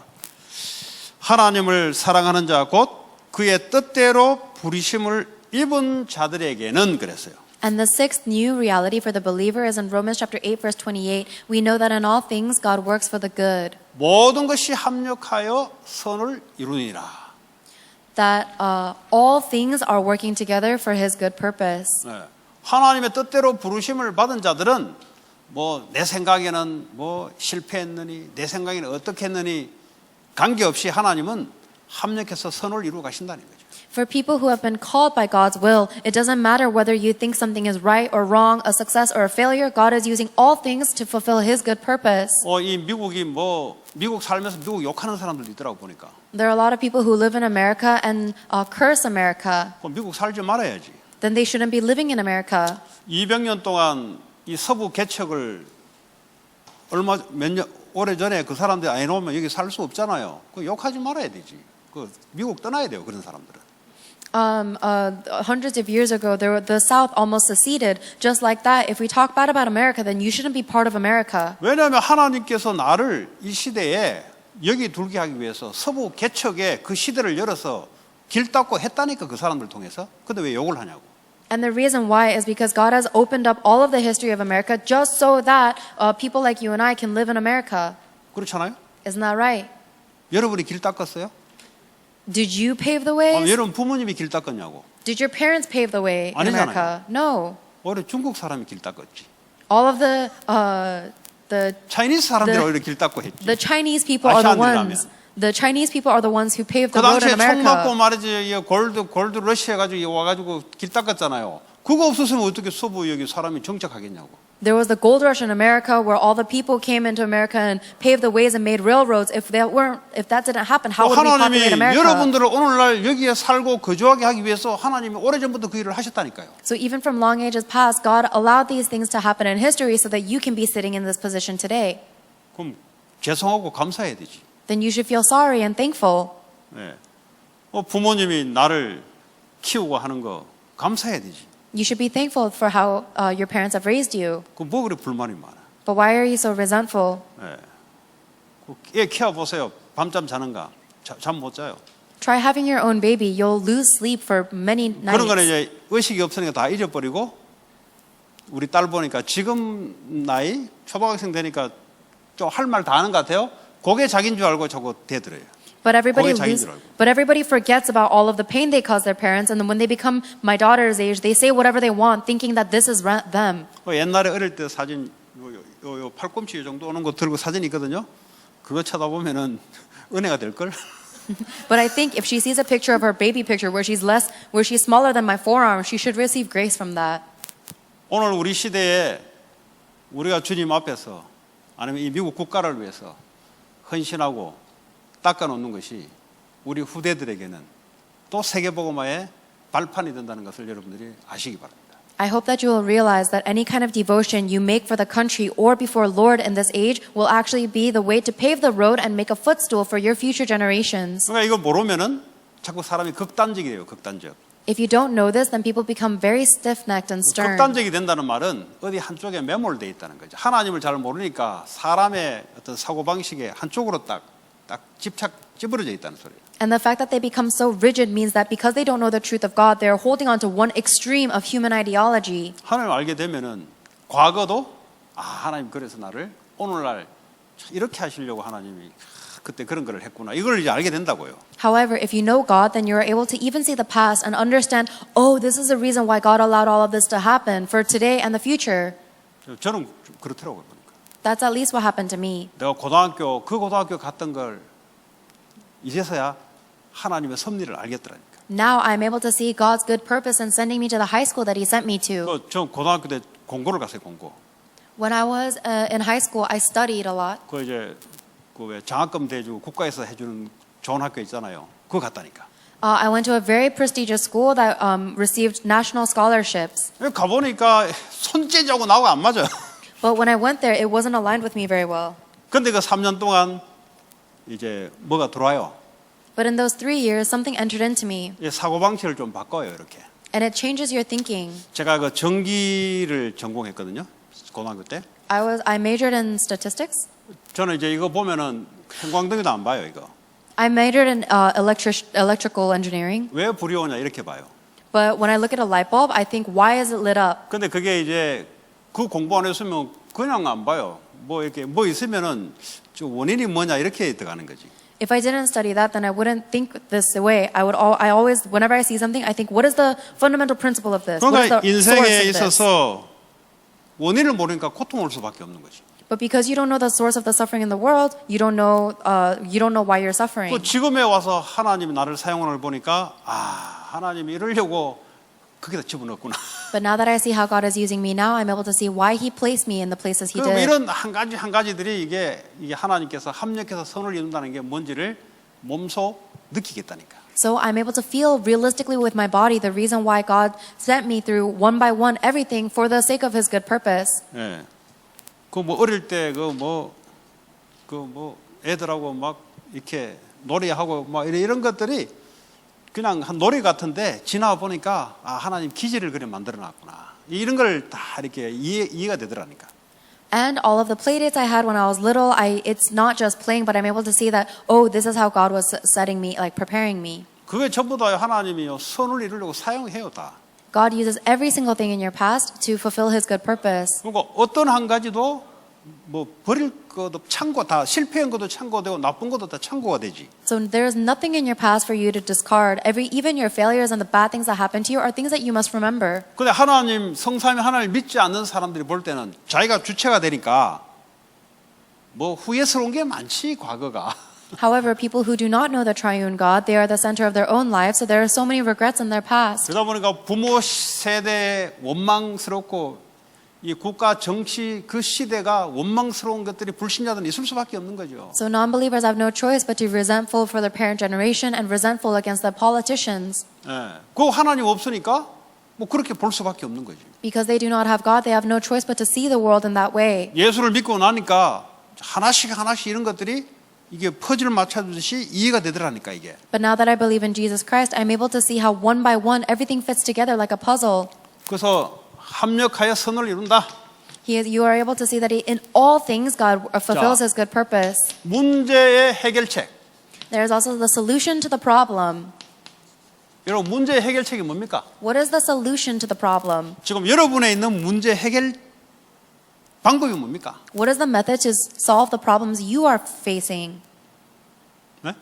하나님을 사랑하는 자 곧 그의 뜻대로 부르심을 입은 자들에게는 그랬어요. And the sixth new reality for the believer is in Romans chapter 8 verse 28. We know that in all things God works for the good. 모든 것이 합력하여 선을 이루니라. That all things are working together for His good purpose. 네. 하나님의 뜻대로 부르심을 받은 자들은 뭐 내 생각에는 뭐 실패했느니 내 생각에는 어떻게 했느니 관계없이 하나님은 합력해서 선을 이루어 가신다는 거죠. For people who have been called by God's will, it doesn't matter whether you think something is right or wrong, a success or a failure. God is using all things to fulfill His good purpose. 이 미국이 미국 살면서 미국 욕하는 사람들도 있더라고 보니까. There are a lot of people who live in America and curse America. 미국 살지 말아야지. Then they shouldn't be living in America. 200년 동안 이 서부 개척을 오래전에 그 사람들이 안 해놓으면 여기 살 수 없잖아요. 그 욕하지 말아야 되지. 그 미국 떠나야 돼요. 그런 사람들은. Hundreds of years ago, the South almost seceded. Just like that, if we talk bad about America, then you shouldn't be part of America. 왜냐하면 하나님께서 나를 이 시대에 여기 둘게 하기 위해서 서부 개척에 그 시대를 열어서 길 닦고 했다니까 그 사람들 통해서. 근데 왜 욕을 하냐고. And the reason why is because God has opened up all of the history of America just so that people like you and I can live in America. 그렇잖아요? Isn't that right? 여러분이 길 닦았어요? Did you pave the way? 여러분 부모님이 길 닦았냐고. Did your parents pave the way in 아니잖아요. America? No. 오히려 중국 사람이 길 닦았지. All of the 차이니스 사람들이 the- 오히려 길 닦고 했지. the Chinese people are the 아시아인들 ones. The Chinese people are the ones who paved 그 the road 당시에 in 총 맞고 America. 말이지 골드 러시 해가지고 와가지고 길 닦았잖아요. 그거 없었으면 어떻게 서부 여기 사람이 정착하겠냐고. There was the gold rush in America where all the people came into America and paved the ways and made railroads. If that didn't happen, how would we 하나님이 populate America? 여러분들을 오늘날 여기에 살고 거주하게 하기 위해서 하나님이 오래전부터 그 일을 하셨다니까요. So even from long ages past, God allowed these things to happen in history so that you can be sitting in this position today. 그럼 죄송하고 감사해야 되지. Then you should feel sorry and thankful. 네. 부모님이 나를 키우고 하는 거 감사해야 되지. You should be thankful for how your parents have raised you. 뭐 그래 불만이 많아. But why are you so resentful? 애 키워보세요. 밤잠 자는가? 잠 못 자요. Try having your own baby. You'll lose sleep for many 그런 거는 nights. 이제 의식이 없으니까 다 잊어버리고 우리 딸 보니까 지금 나이 초등학생 되니까 좀 할 말 다 하는 것 같아요. 그게 자기인 줄 알고 자꾸 대들어요. But 거기에 자기인 줄 알고. everybody forgets about all of the pain they cause their parents, and then when they become my daughter's age, they say whatever they want, thinking that this is them. 옛날에 어릴 때 사진 요 팔꿈치 정도 오는 거 들고 사진이 있거든요. 그거 쳐다보면은 은혜가 될 걸. But I think if she sees a picture of her baby picture where she's smaller than my forearm, she should receive grace from that. 오늘 우리 시대에 우리가 주님 앞에서 아니면 이 미국 국가를 위해서 헌신하고 닦아놓는 것이 우리 후대들에게는 또 세계복음화의 발판이 된다는 것을 여러분들이 아시기 바랍니다. I hope that you will realize that any kind of devotion you make for the country or before Lord in this age will actually be the way to pave the road and make a footstool for your future generations. 그러니까 이걸 모르면은 자꾸 사람이 극단적이 돼요. 극단적. If you don't know this, then people become very stiff-necked and stern. 극단적이 된다는 말은 어디 한쪽에 매몰돼 있다는 거죠. 하나님을 잘 모르니까 사람의 어떤 사고방식에 한쪽으로 딱 찌부러져 있다는 소리예요. And the fact that they become so rigid means that because they don't know the truth of God, they're holding on to one extreme of human ideology. 하나님을 알게 되면은 과거도 하나님 그래서 나를 오늘날 이렇게 하시려고 하나님이 그때 그런 걸 했구나. 이걸 이제 알게 된다고요. However, if you know God, then you're able to even see the past and understand, oh, this is the reason why God allowed all of this to happen for today and the future. 저는 그렇더라고요. 보니까. That's at least what happened to me. 내가 그 고등학교 갔던 걸 이제서야 하나님의 섭리를 알겠더라니까. Now I'm able to see God's good purpose in sending me to the high school that He sent me to. 저 고등학교 때 공고를 갔어요. 공고. When I was in high school, I studied a lot. 그 이제 그 왜 장학금 대주 국가에서 해주는 좋은 학교 있잖아요. 그거 갔다니까. I went to a very prestigious school that received national scholarships. 가보니까 손재주하고 나하고 안 맞아요. But when I went there, it wasn't aligned with me very well. 근데 그 3년 동안 이제 뭐가 들어와요. But in those 3 years, something entered into me, 사고방식을 좀 바꿔요. 이렇게. and it changes your thinking. 제가 그 전기를 전공했거든요. 고등학교 때. I majored in statistics. 저는 이제 이거 보면은 형광등이도 안 봐요. 이거. I majored in electrical engineering. 왜 불이 오냐 이렇게 봐요. But when I look at a light bulb, I think, why is it lit up? 근데 그게 이제 그 공부 안 했으면 그냥 안 봐요. 뭐 이렇게 뭐 있으면은 저 원인이 뭐냐 이렇게 들어가는 거지. If I didn't study that, then I wouldn't think this way. I always, whenever I see something, I think, what is the fundamental principle of this? What is 그러니까 the source 인생에 of this? 있어서 원인을 모르니까 고통올 수밖에 없는 거지. But because you don't know the source of the suffering in the world, you don't know why you're suffering. 그 지금에 와서 하나님이 나를 사용하는 걸 보니까 하나님이 이러려고 거기다 집어넣었구나. But now that I see how God is using me now, I'm able to see why He placed me in the places He 그럼 did. 이런 한 가지들이 이게 하나님께서 합력해서 선을 이룬다는 게 뭔지를 몸소 느끼겠다니까. So I'm able to feel realistically with my body the reason why God sent me through one by one everything for the sake of His good purpose. 예. 그 뭐 어릴 때 애들하고 막 이렇게 놀이하고 막 이런 것들이 그냥 한 놀이 같은데 지나와 보니까 하나님 기지를 그래 만들어 놨구나. 이런 걸 다 이렇게 이해가 되더라니까. And all of the play dates I had when I was little, it's not just playing, but I'm able to see that, oh, this is how God was setting me, like preparing me. 그게 전부 다 하나님이요 선을 이루려고 사용해요 다. God uses every single thing in your past to fulfill His good purpose. 그리고 어떤 한 가지도 뭐 버릴 것도 참고 다 실패한 것도 참고되고 나쁜 것도 다 참고가 되지. So there's nothing in your past for you to discard. Even your failures and the bad things that happen to you are things that you must remember. 근데 하나님 성삼위 하나님을 믿지 않는 사람들이 볼 때는 자기가 주체가 되니까 뭐 후회스러운 게 많지 과거가. However, people who do not know the triune God, they are the center of their own lives, so there are so many regrets in their past. 그러다 보니까 부모 세대에 원망스럽고 이 국가 정치 그 시대가 원망스러운 것들이 불신자들은 있을 수밖에 없는 거죠. So non-believers have no choice but to be resentful for their parent generation and resentful against the politicians. 예. 그 하나님 없으니까 뭐 그렇게 볼 수밖에 없는 거죠. Because they do not have God, they have no choice but to see the world in that way. 예수를 믿고 나니까 하나씩 이런 것들이 이게 퍼즐 맞춰주듯이 이해가 되더라니까 이게. But now that I believe in Jesus Christ, I'm able to see how one by one everything fits together like a puzzle. 그래서 합력하여 선을 이룬다. You are able to see that in all things God fulfills His good purpose. 문제의 해결책. There is also the solution to the problem. 여러분 문제의 해결책이 뭡니까? What is the solution to the problem? 지금 여러분에 있는 문제 해결 방법이 뭡니까? What is the method to solve the problems you are facing? 네?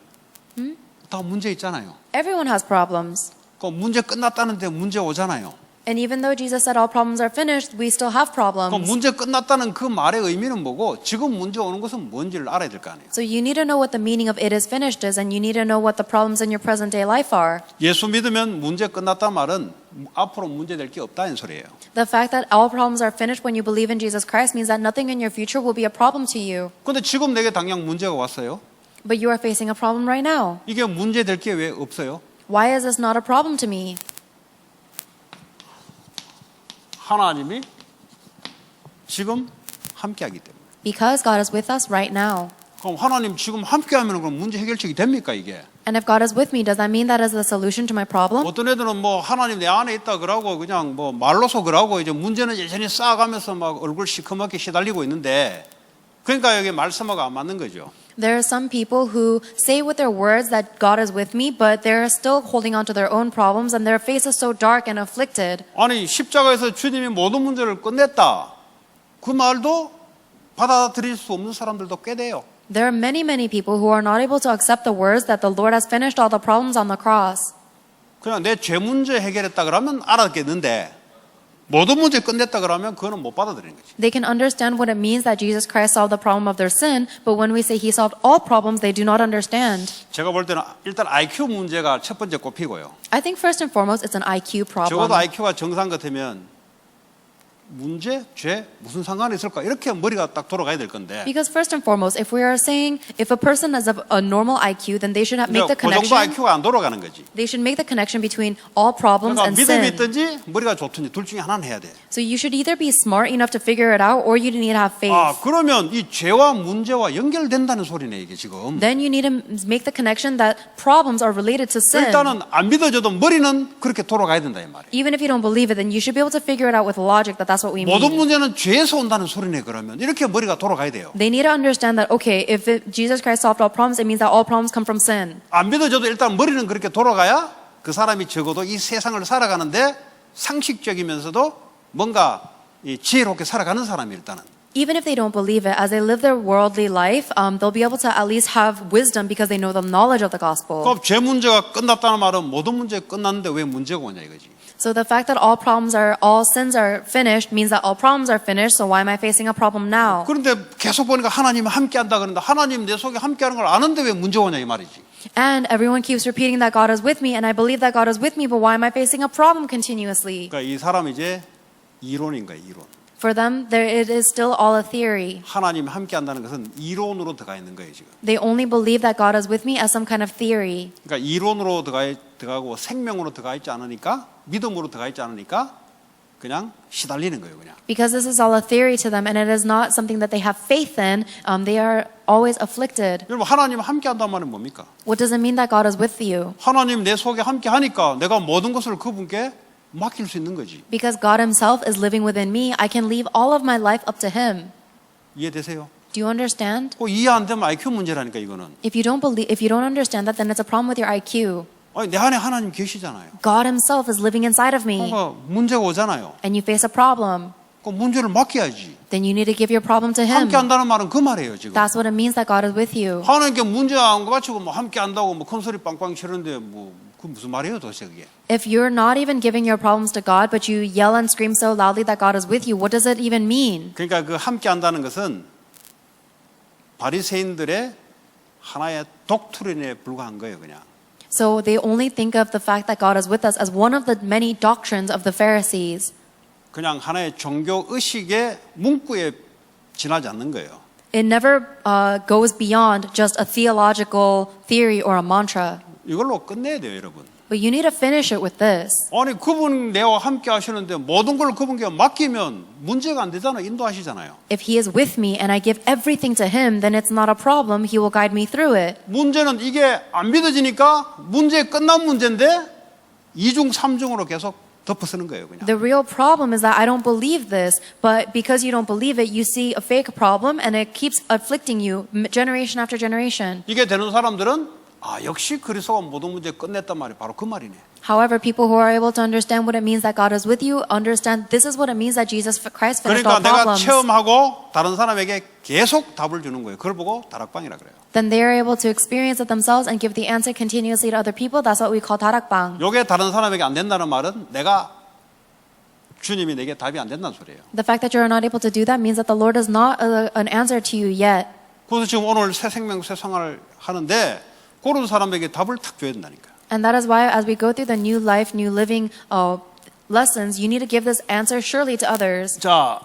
다 문제 있잖아요. Everyone has problems. 그 문제 끝났다는데 문제 오잖아요. And even though Jesus said all problems are finished, we still have 그 problems. 문제 끝났다는 그 말의 의미는 뭐고 지금 문제 오는 것은 뭔지를 알아야 될 거 아니에요. So you need to know what the meaning of it is finished is, and you need to know what the problems in your present day life are. 예수 믿으면 문제 끝났다 말은 앞으로 문제 될 게 없다는 소리예요. The fact that all problems are finished when you believe in Jesus Christ means that nothing in your future will be a problem to you. 근데 지금 내게 당장 문제가 왔어요. But you are facing a problem right now. 이게 문제 될 게 왜 없어요? Why is this not a problem to me? 하나님이 지금 함께하기 때문에. Because God is with us right now. 그럼 하나님 지금 함께하면 그럼 문제 해결책이 됩니까 이게? And if God is with me, does that mean that is the solution to my problem? 어떤 애들은 뭐 하나님 내 안에 있다 그러고 그냥 뭐 말로서 그러고 이제 문제는 여전히 쌓아가면서 막 얼굴 시커멓게 시달리고 있는데 그러니까 여기 말씀하고 안 맞는 거죠. There are some people who say with their words that God is with me, but they're still holding on to their own problems and their face is so dark and afflicted. 아니 십자가에서 주님이 모든 문제를 끝냈다. 그 말도 받아들일 수 없는 사람들도 꽤 돼요. There are many, many people who are not able to accept the words that the Lord has finished all the problems on the cross. 그냥 내 죄 문제 해결했다 그러면 알았겠는데 모든 문제 끝냈다 그러면 그거는 못 받아들이는 거지. They can understand what it means that Jesus Christ solved the problem of their sin, but when we say He solved all problems, they do not understand. 제가 볼 때는 일단 IQ 문제가 첫 번째 꼽히고요. I think first and foremost, it's an IQ problem. 적어도 IQ가 정상 같으면 문제, 죄 무슨 상관이 있을까 이렇게 머리가 딱 돌아가야 될 건데. Because first and foremost, if we are saying if a person has a normal IQ, then they should make the 그 정도 connection. IQ가 안 돌아가는 거지. They should make the connection between all problems 그러니까 and 믿음이 sin. 있든지 머리가 좋든지 둘 중에 하나는 해야 돼. So you should either be smart enough to figure it out, or you need to have faith. 아 그러면 이 죄와 문제와 연결된다는 소리네 이게 지금. Then you need to make the connection that problems are related to sin. 일단은 안 믿어져도 머리는 그렇게 돌아가야 된다 이 말이에요. Even if you don't believe it, then you should be able to figure it out with logic that that's what we 모든 mean. 문제는 죄에서 온다는 소리네 그러면 이렇게 머리가 돌아가야 돼요. They need to understand that, okay, if Jesus Christ solved all problems, it means that all problems come from sin. 안 믿어져도 일단 머리는 그렇게 돌아가야 그 사람이 적어도 이 세상을 살아가는데 상식적이면서도 뭔가 이 지혜롭게 살아가는 사람이 일단은. Even if they don't believe it, as they live their worldly life, they'll be able to at least have wisdom because they know the knowledge of the gospel. 그 죄 문제가 끝났다는 말은 모든 문제 끝났는데 왜 문제가 오냐 이거지. So the fact that all sins are finished means that all problems are finished. So why am I facing a problem now? 그런데 계속 보니까 하나님이 함께한다 그런데 하나님 내 속에 함께하는 걸 아는데 왜 문제가 오냐 이 말이지. And everyone keeps repeating that God is with me, and I believe that God is with me, but why am I facing a problem continuously? 그러니까 이 사람이 이제 이론인 거야 이론. For them, it is still all a theory. 하나님이 함께한다는 것은 이론으로 들어가 있는 거예요 지금. They only believe that God is with me as some kind of theory. 그러니까 이론으로 들어가고 생명으로 들어가 있지 않으니까 믿음으로 들어가 있지 않으니까 그냥 시달리는 거예요 그냥. Because this is all a theory to them, and it is not something that they have faith in, they are always afflicted. 여러분 하나님 함께한다는 말은 뭡니까? What does it mean that God is with you? 하나님 내 속에 함께하니까 내가 모든 것을 그분께 맡길 수 있는 거지. Because God Himself is living within me, I can leave all of my life up to Him. 이해되세요? Do you understand? 이해 안 되면 IQ 문제라니까 이거는. If you don't understand that, then it's a problem with your IQ. 아니 내 안에 하나님 계시잖아요. God Himself is living inside of me, 그러니까 문제가 오잖아요. and you face a problem. 그 문제를 맡겨야지. Then you need to give your problem to Him. 함께한다는 말은 그 말이에요 지금. That's what it means that God is with you. 하나님께 문제 안 가지고 뭐 함께한다고 뭐 큰 소리 빵빵 치는데 뭐 그 무슨 말이에요 도대체 그게? If you're not even giving your problems to God, but you yell and scream so loudly that God is with you, what does it even mean? 그러니까 그 함께한다는 것은 바리새인들의 하나의 독트린에 불과한 거예요 그냥. So they only think of the fact that God is with us as one of the many doctrines of the Pharisees. 그냥 하나의 종교 의식의 문구에 지나지 않는 거예요. It never goes beyond just a theological theory or a mantra. 이걸로 끝내야 돼요, 여러분. But you need to finish it with this. 아니 그분 내와 함께 하시는데 모든 걸 그분께 맡기면 문제가 안 되잖아요. 인도하시잖아요. If he is with me and I give everything to him, then it's not a problem. He will guide me through it. 문제는 이게 안 믿어지니까 문제 끝난 문제인데 이중 삼중으로 계속 덮어쓰는 거예요, 그냥. The real problem is that I don't believe this, but because you don't believe it, you see a fake problem and it keeps afflicting you generation after generation. 이게 되는 사람들은 아 역시 그리스도가 모든 문제 끝냈단 말이 바로 그 말이네. However, people who are able to understand what it means that God is with you understand this is what it means that Jesus Christ finished 그러니까 all 내가 problems. 체험하고 다른 사람에게 계속 답을 주는 거예요. 그걸 보고 다락방이라 그래요. Then they are able to experience it themselves and give the answer continuously to other people. That's what we call darakbang. 요게 다른 사람에게 안 된다는 말은 내가 주님이 내게 답이 안 된다는 소리예요. The fact that you are not able to do that means that the Lord is not an answer to you yet. 그래서 지금 오늘 새 생명 새 생활을 하는데 그런 사람에게 답을 탁 줘야 된다니까요. And that is why as we go through the new life, new living lessons, you need to give this answer surely to others. 자,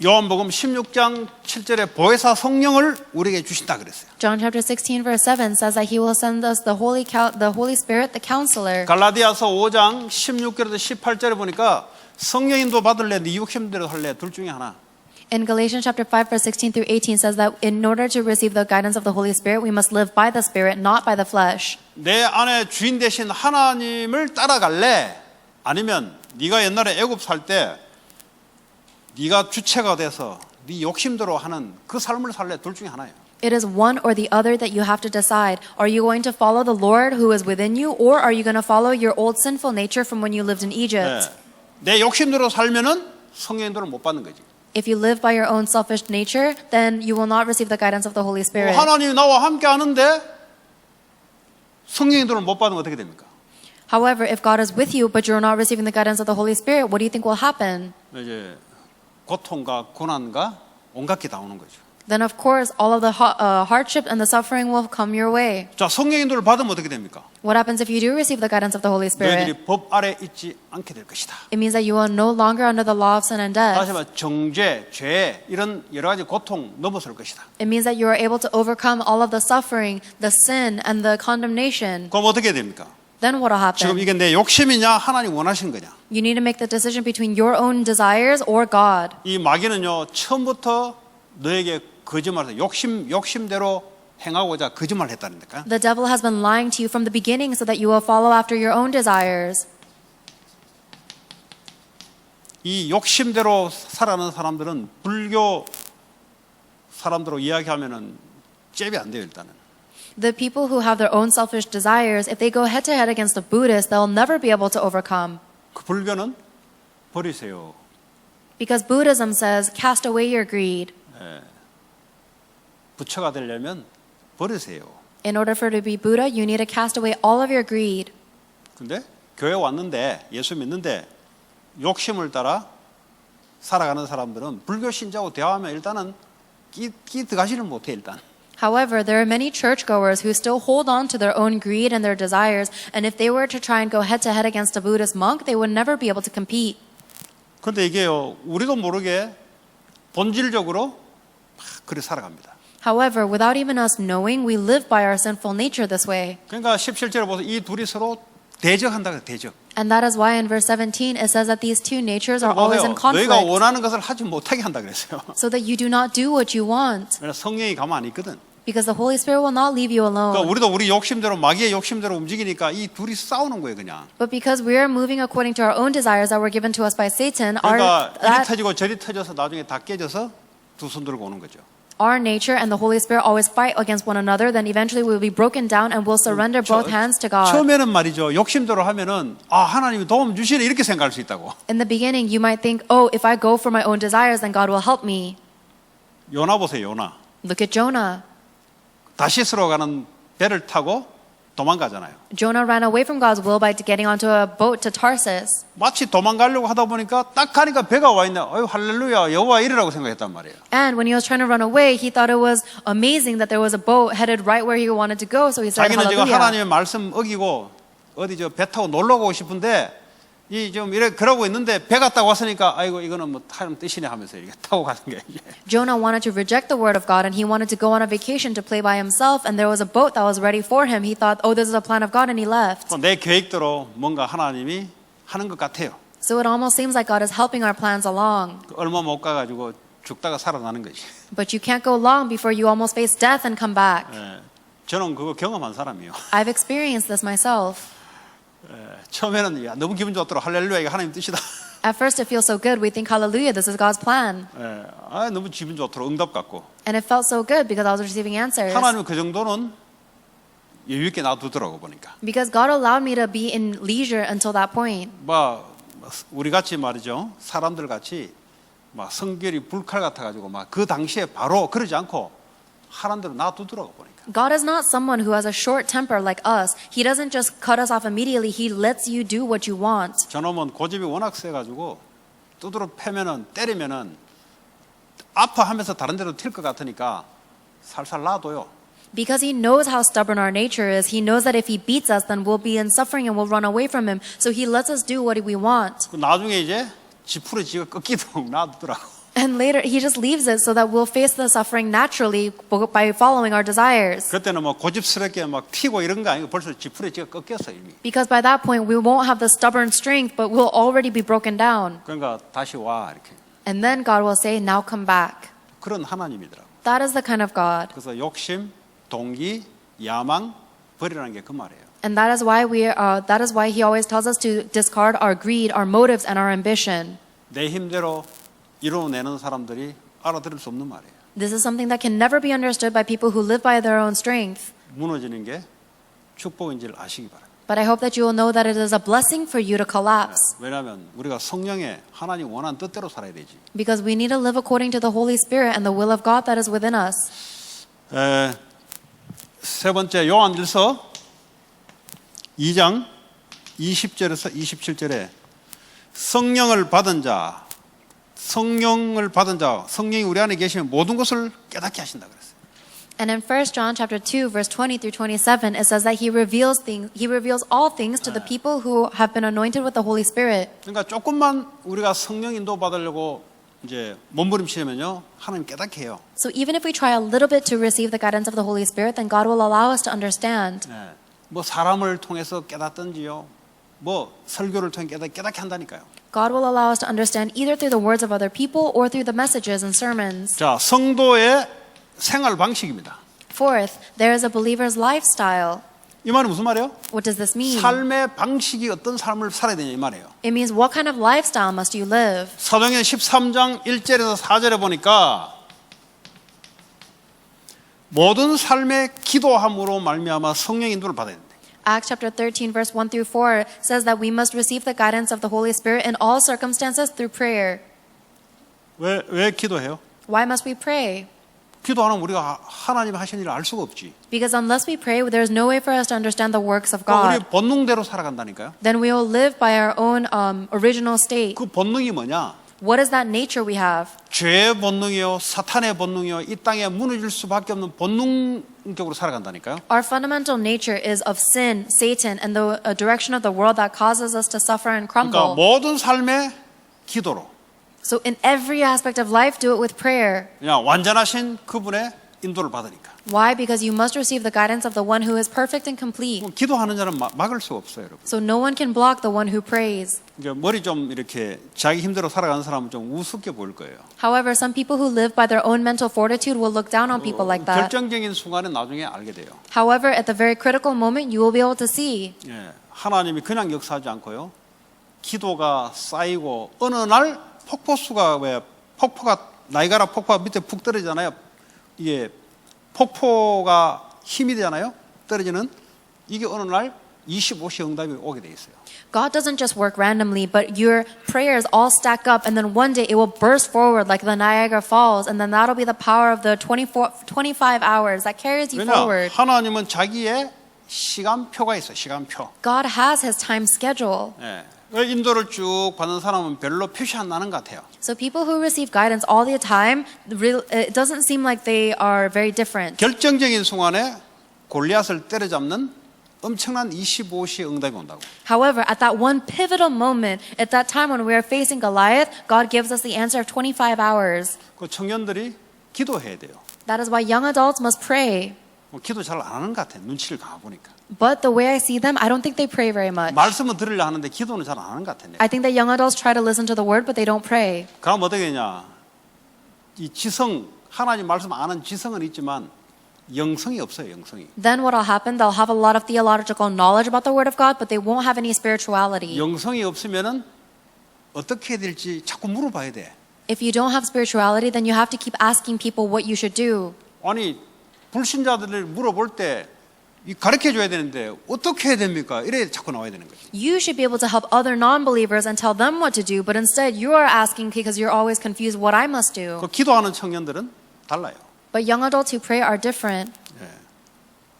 요한복음 16장 7절에 보혜사 성령을 우리에게 주신다 그랬어요. John chapter 16 verse 7 says that he will send us the Holy Spirit, the counselor. 갈라디아서 5장 16절에서 18절에 보니까 성령인도 받을래 네 욕심대로 할래 둘 중에 하나. In Galatians chapter 5 verse 16 through 18 says that in order to receive the guidance of the Holy Spirit, we must live by the Spirit, not by the flesh. 내 안에 주인 되신 하나님을 따라갈래? 아니면 네가 옛날에 애굽 살 때 네가 주체가 돼서 네 욕심대로 하는 그 삶을 살래? 둘 중에 하나예요. It is one or the other that you have to decide. Are you going to follow the Lord who is within you, or are you going to follow your old sinful nature from when you lived in Egypt? 내 욕심대로 살면은 성령인도를 못 받는 거지. If you live by your own selfish nature, then you will not receive the guidance of the Holy Spirit. 하나님이 나와 함께 하는데 성령인도를 못 받으면 어떻게 됩니까? However, if God is with you, but you're not receiving the guidance of the Holy Spirit, what do you think will happen? 이제 고통과 고난과 온갖 게 다 오는 거죠. Then, of course, all of the hardship and the suffering will come your way. 자, 성령인도를 받으면 어떻게 됩니까? What happens if you do receive the guidance of the Holy Spirit? 너희들이 법 아래 있지 않게 될 것이다. It means that you are no longer under the law of sin and 다시 death. 말해 정죄, 죄 이런 여러 가지 고통 넘어설 것이다. It means that you are able to overcome all of the suffering, the sin, and the condemnation. 그럼 어떻게 됩니까? Then what will 지금 happen? 이게 내 욕심이냐 하나님 원하시는 거냐? You need to make the decision between your own desires or God. 이 마귀는요 처음부터 너에게 거짓말해서 욕심대로 행하고자 거짓말했다니까. The devil has been lying to you from the beginning so that you will follow after your own desires. 이 욕심대로 살아가는 사람들은 불교 사람들로 이야기하면은 잽이 안 돼요 일단은. The people who have their own selfish desires, if they go head to head against the Buddhists, they'll never be able to overcome. 그 불교는 버리세요. Because Buddhism says, cast away your greed. 부처가 되려면 버리세요. In order for you to be Buddha, you need to cast away all of your greed. 근데 교회 왔는데 예수 믿는데 욕심을 따라 살아가는 사람들은 불교 신자하고 대화하면 일단은 끼 들어가지는 못해 일단. However, there are many churchgoers who still hold on to their own greed and their desires, and if they were to try and go head to head against a Buddhist monk, they would never be able to compete. 그런데 이게요 우리도 모르게 본질적으로 막 그렇게 살아갑니다. However, without even us knowing, we live by our sinful nature this way. 그러니까 17절에 보세요. 이 둘이 서로 대적한다 그래요. 대적. And that is why in verse 17 it says that these two natures are always in 보세요. 너희가 conflict, 원하는 것을 하지 못하게 한다 그랬어요. so that you do not do what you want. 왜냐면 성령이 가만 안 있거든. Because the Holy Spirit will not leave you 그러니까 alone. 우리도 우리 욕심대로 마귀의 욕심대로 움직이니까 이 둘이 싸우는 거예요 그냥. But because we are moving according to our own desires that were given to us by Satan, 그러니까 이리 터지고 저리 터져서 나중에 다 깨져서 두 손 들고 오는 거죠. our nature and the Holy Spirit always fight against one another, then eventually we will be broken down and will surrender both hands to God. 처음에는 말이죠. 욕심대로 하면은 아 하나님이 도움 주시네 이렇게 생각할 수 있다고. In the beginning, you might think, oh, if I go for my own desires, then God will help me. 요나 보세요. 요나. Look at Jonah. 다시스로 가는 배를 타고 도망가잖아요. Jonah ran away from God's will by getting onto a boat to Tarsus. 마치 도망가려고 하다 보니까 딱 가니까 배가 와 있네. 어유 할렐루야 여호와 이르라고 생각했단 말이에요. And when he was trying to run away, he thought it was amazing that there was a boat headed right where he wanted to go. So he said, 자기는 지금 Hallelujah. 하나님의 말씀 어기고 어디 저 배 타고 놀러 가고 싶은데 이 좀 이래 그러고 있는데 배가 타고 왔으니까 아이고 이거는 뭐 하나님 뜻이네 하면서 이렇게 타고 가는 거예요. 이제. Jonah wanted to reject the word of God and he wanted to go on a vacation to play by himself, and there was a boat that was ready for him. He thought, oh, this is a plan of God, and he left. 내 계획대로 뭔가 하나님이 하는 것 같아요. So it almost seems like God is helping our plans along. 얼마 못 가가지고 죽다가 살아나는 거지. But you can't go long before you almost face death and come back. 예, 저는 그거 경험한 사람이에요. I've experienced this myself. 처음에는 야, 너무 기분 좋더라. 할렐루야 이거 하나님 뜻이다. At first it feels so good. We think, hallelujah, this is God's plan. 예, 아, 너무 기분 좋더라. 응답 같고. And it felt so good because I was receiving answers. 하나님은 그 정도는 여유 있게 놔두더라고 보니까. Because God allowed me to be in leisure until that point. 막 우리 같이 말이죠. 사람들 같이 막 성결이 불칼 같아가지고 막 그 당시에 바로 그러지 않고 하란 대로 놔두더라고 보니까. God is not someone who has a short temper like us. He doesn't just cut us off immediately. He lets you do what you want. 저놈은 고집이 워낙 세가지고 두드러 패면은 때리면은 아파하면서 다른 데로 튈 것 같으니까 살살 놔둬요. Because he knows how stubborn our nature is, he knows that if he beats us, then we'll be in suffering and we'll run away from him. So he lets us do what we want. 그 나중에 이제 지푸레 지가 꺾이도록 놔두더라고. And later, he just leaves it so that we'll face the suffering naturally by following our desires. 그때는 뭐 고집스럽게 막 튀고 이런 거 아니고 벌써 지푸레 지가 꺾였어 이미. Because by that point, we won't have the stubborn strength, but we'll already be broken down. 그러니까 다시 와 이렇게. And then God will say, now come back. 그런 하나님이더라고. That is the kind of God. 그래서 욕심, 동기, 야망 버리라는 게 그 말이에요. And that is why he always tells us to discard our greed, our motives, and our ambition. 내 힘대로 이루어내는 사람들이 알아들을 수 없는 말이에요. This is something that can never be understood by people who live by their own strength. 무너지는 게 축복인지를 아시기 바랍니다. But I hope that you will know that it is a blessing for you to collapse. 왜냐하면 우리가 성령에 하나님 원하는 뜻대로 살아야 되지. Because we need to live according to the Holy Spirit and the will of God that is within us. 세 번째 요한일서 2장 20절에서 27절에 성령을 받은 자, 성령이 우리 안에 계시면 모든 것을 깨닫게 하신다 그랬어요. And in 1 John chapter 2 verse 20 through 27 it says that he reveals all things to the people who have been anointed with the Holy Spirit. 그러니까 조금만 우리가 성령 인도 받으려고 이제 몸부림치면요 하나님 깨닫게 해요. So even if we try a little bit to receive the guidance of the Holy Spirit, then God will allow us to understand. 뭐 사람을 통해서 깨닫든지요, 뭐 설교를 통해 깨닫게 한다니까요. God will allow us to understand either through the words of other people or through the messages and sermons. 자, 성도의 생활 방식입니다. Fourth, there is a believer's lifestyle. 이 말은 무슨 말이에요? What does this mean? 삶의 방식이 어떤 삶을 살아야 되냐 이 말이에요. It means what kind of lifestyle must you live? 사도행전 13장 1절에서 4절에 보니까 모든 삶의 기도함으로 말미암아 성령 인도를 받아야 된다. Acts chapter 13 verse 1 through 4 says that we must receive the guidance of the Holy Spirit in all circumstances through prayer. 왜 기도해요? Why must we pray? 기도하면 우리가 하나님 하신 일을 알 수가 없지. Because unless we pray, there is no way for us to understand the works of 우리 God. 본능대로 살아간다니까요. Then we will live by our own original state. 그 본능이 뭐냐? What is that nature we have? 죄의 본능이요, 사탄의 본능이요, 이 땅에 무너질 수밖에 없는 본능적으로 살아간다니까요. Our fundamental nature is of sin, Satan, and the direction of the world that causes us to suffer and 그러니까 crumble. 모든 삶의 기도로 So in every aspect of life, do it with prayer. 그냥 완전하신 그분의 인도를 받으니까. Why? Because you must receive the guidance of the one who is perfect and complete. 기도하는 자는 막을 수가 없어요, 여러분. So no one can block the one who prays. 이제 머리 좀 이렇게 자기 힘대로 살아가는 사람은 좀 우습게 보일 거예요. However, some people who live by their own mental fortitude will look down on people like that. 결정적인 순간에 나중에 알게 돼요. However, at the very critical moment, you will be able to see. 예, 하나님이 그냥 역사하지 않고요. 기도가 쌓이고 어느 날 폭포수가 나이가라 폭포가 밑에 푹 떨어지잖아요. 이게 폭포가 힘이 되잖아요. 떨어지는 이게 어느 날 25시 응답이 오게 돼 있어요. God doesn't just work randomly, but your prayers all stack up, and then one day it will burst forward like the Niagara Falls, and then that'll be the power of the 25 hours that carries you 왜냐? forward. 하나님은 자기의 시간표가 있어요. 시간표. God has His time schedule. 예. 인도를 쭉 받는 사람은 별로 표시 안 나는 것 같아요. So people who receive guidance all the time, it doesn't seem like they are very different. 결정적인 순간에 골리앗을 때려잡는 엄청난 25시의 응답이 온다고. However, at that one pivotal moment, at that time when we are facing Goliath, God gives us the answer of 25 hours. 그 청년들이 기도해야 돼요. That is why young adults must pray. 기도 잘 안 하는 것 같아. 눈치를 가 보니까. But the way I see them, I don't think they pray very much. 말씀은 들으려 하는데 기도는 잘 안 하는 것 같아. I think that young adults try to listen to the word, but they don't pray. 그럼 어떻게 되냐? 이 지성, 하나님 말씀 아는 지성은 있지만 영성이 없어요. 영성이. Then what will happen? They'll have a lot of theological knowledge about the word of God, but they won't have any spirituality. 영성이 없으면은 어떻게 해야 될지 자꾸 물어봐야 돼. If you don't have spirituality, then you have to keep asking people what you should do. 아니 불신자들을 물어볼 때 가르쳐 줘야 되는데 어떻게 해야 됩니까? 이래 자꾸 나와야 되는 거지. You should be able to help other non-believers and tell them what to do, but instead you are asking because you're always confused what I must do. 그 기도하는 청년들은 달라요. But young adults who pray are different.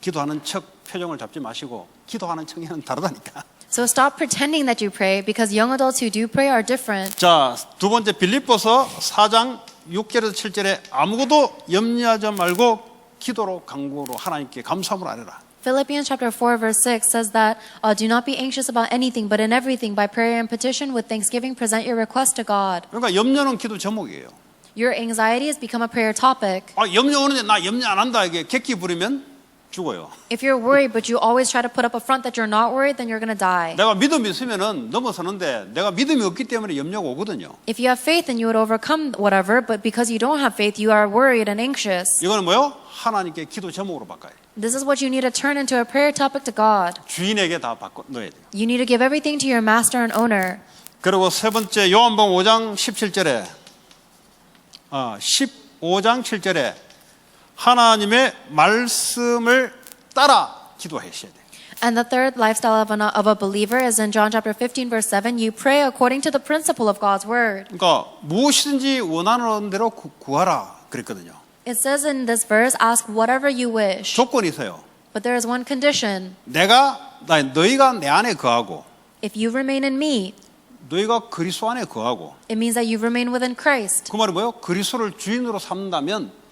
기도하는 척 표정을 잡지 마시고 기도하는 청년은 다르다니까. So stop pretending that you pray because young adults who do pray are different. 자, 두 번째 빌립보서 4장 6절에서 7절에 아무것도 염려하지 말고 기도로 간구로 하나님께 감사함을 아뢰라. Philippians chapter 4 verse 6 says that do not be anxious about anything, but in everything by prayer and petition with thanksgiving present your request to God. 그러니까 염려는 기도 제목이에요. Your anxiety has become a prayer topic. 염려 오는데 나 염려 안 한다 이게 객기 부리면 죽어요. If you're worried but you always try to put up a front that you're not worried, then you're going to die. 내가 믿음이 있으면은 넘어서는데 내가 믿음이 없기 때문에 염려가 오거든요. If you have faith, then you would overcome whatever, but because you don't have faith, you are worried and anxious. 이거는 뭐요? 하나님께 기도 제목으로 바꿔야 돼. This is what you need to turn into a prayer topic to God. 주인에게 다 바꿔 넣어야 돼요. You need to give everything to your master and owner. 그리고 세 번째 요한복음 5장 17절에 15장 7절에 하나님의 말씀을 따라 기도하셔야 돼요. And the third lifestyle of a believer is in John chapter 15 verse 7. You pray according to the principle of God's word. 그러니까 무엇이든지 원하는 대로 구하라 그랬거든요. It says in this verse, ask whatever you wish. 조건이 있어요. But there is one condition. 너희가 내 안에 거하고 If you remain in me, 너희가 그리스도 안에 거하고 it means that you remain within Christ. 그 말이 뭐예요? 그리스도를 주인으로 삼는다면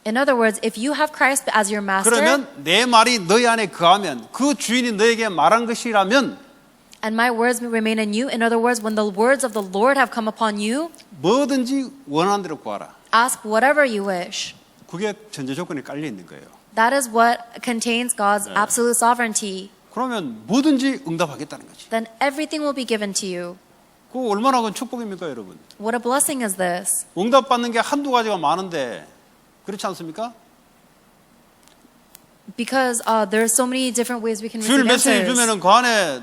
In other words, if you have Christ as your master, 그러면 내 말이 너희 안에 거하면 그 주인이 너에게 말한 것이라면 and my words remain in you, in other words, when the words of the Lord have come upon you, 뭐든지 원하는 대로 구하라. ask whatever you wish. 그게 전제 조건에 깔려 있는 거예요. That is what contains God's absolute sovereignty. 그러면 뭐든지 응답하겠다는 거지. Then everything will be given to you. 그 얼마나 큰 축복입니까, 여러분? What a blessing is this? 응답받는 게 한두 가지가 많은데 그렇지 않습니까? Because there are so many different ways we can 주일 receive 메시지 answers. 주면은 그 안에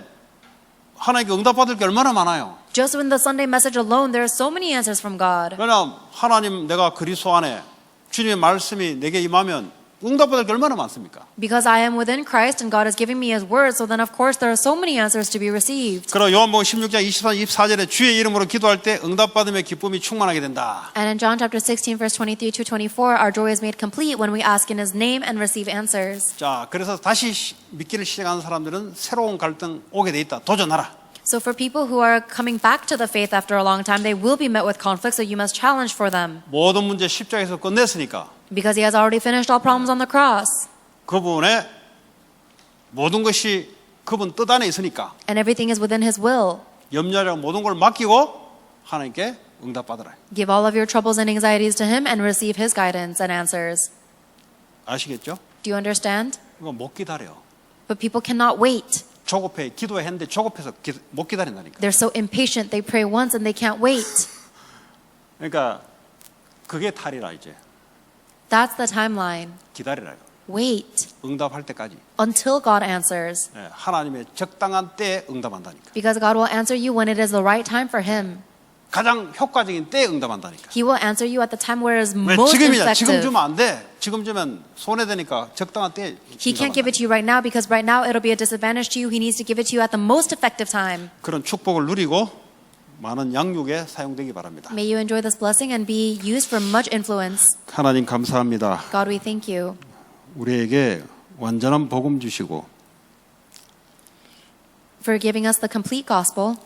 하나님께 응답받을 게 얼마나 많아요. Just in the Sunday message alone, there are so many answers from God. 왜냐하면 하나님 내가 그리스도 안에 주님의 말씀이 내게 임하면 응답받을 게 얼마나 많습니까? Because I am within Christ and God is giving me His word, so then of course there are so many answers to be received. 그리고 요한복음 16장 23, 24절에 주의 이름으로 기도할 때 응답받음의 기쁨이 충만하게 된다. And in John chapter 16, verse 23 to 24, our joy is made complete when we ask in His name and receive answers. 자, 그래서 다시 믿기를 시작하는 사람들은 새로운 갈등 오게 돼 있다. 도전하라. So for people who are coming back to the faith after a long time, they will be met with conflict, so you must challenge for them. 모든 문제 십자가에서 끝냈으니까 Because He has already finished all problems on the cross. 그분의 모든 것이 그분 뜻 안에 있으니까 And everything is within His will. 염려하고 모든 걸 맡기고 하나님께 응답받으라. Give all of your troubles and anxieties to Him and receive His guidance and answers. 아시겠죠? Do you understand? 이거 못 기다려. But people cannot wait. 조급해. 기도했는데 조급해서 못 기다린다니까. They're so impatient. They pray once and they can't wait. 그러니까 그게 탈이라 이제. That's the timeline. 기다리라요. Wait 응답할 때까지. until God answers. 하나님의 적당한 때에 응답한다니까. Because God will answer you when it is the right time for Him. 가장 효과적인 때에 응답한다니까. He will answer you at the time where it is 왜 most 지금이냐? 지금 effective. 주면 안 돼. 지금 주면 손해되니까 적당한 때에 He can't give it to you right now because right now it'll be a disadvantage to you. He needs to give it to you at the most effective time. 그런 축복을 누리고 많은 양육에 사용되기 바랍니다. May you enjoy this blessing and be used for much influence. 하나님 감사합니다. God, we thank you 우리에게 완전한 복음 주시고 for giving us the complete gospel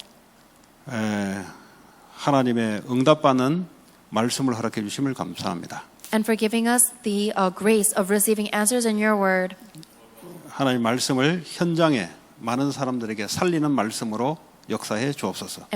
하나님의 응답받는 말씀을 허락해 주심을 감사합니다. and for giving us the grace of receiving answers in your word. 하나님 말씀을 현장에 많은 사람들에게 살리는 말씀으로 역사해 주옵소서.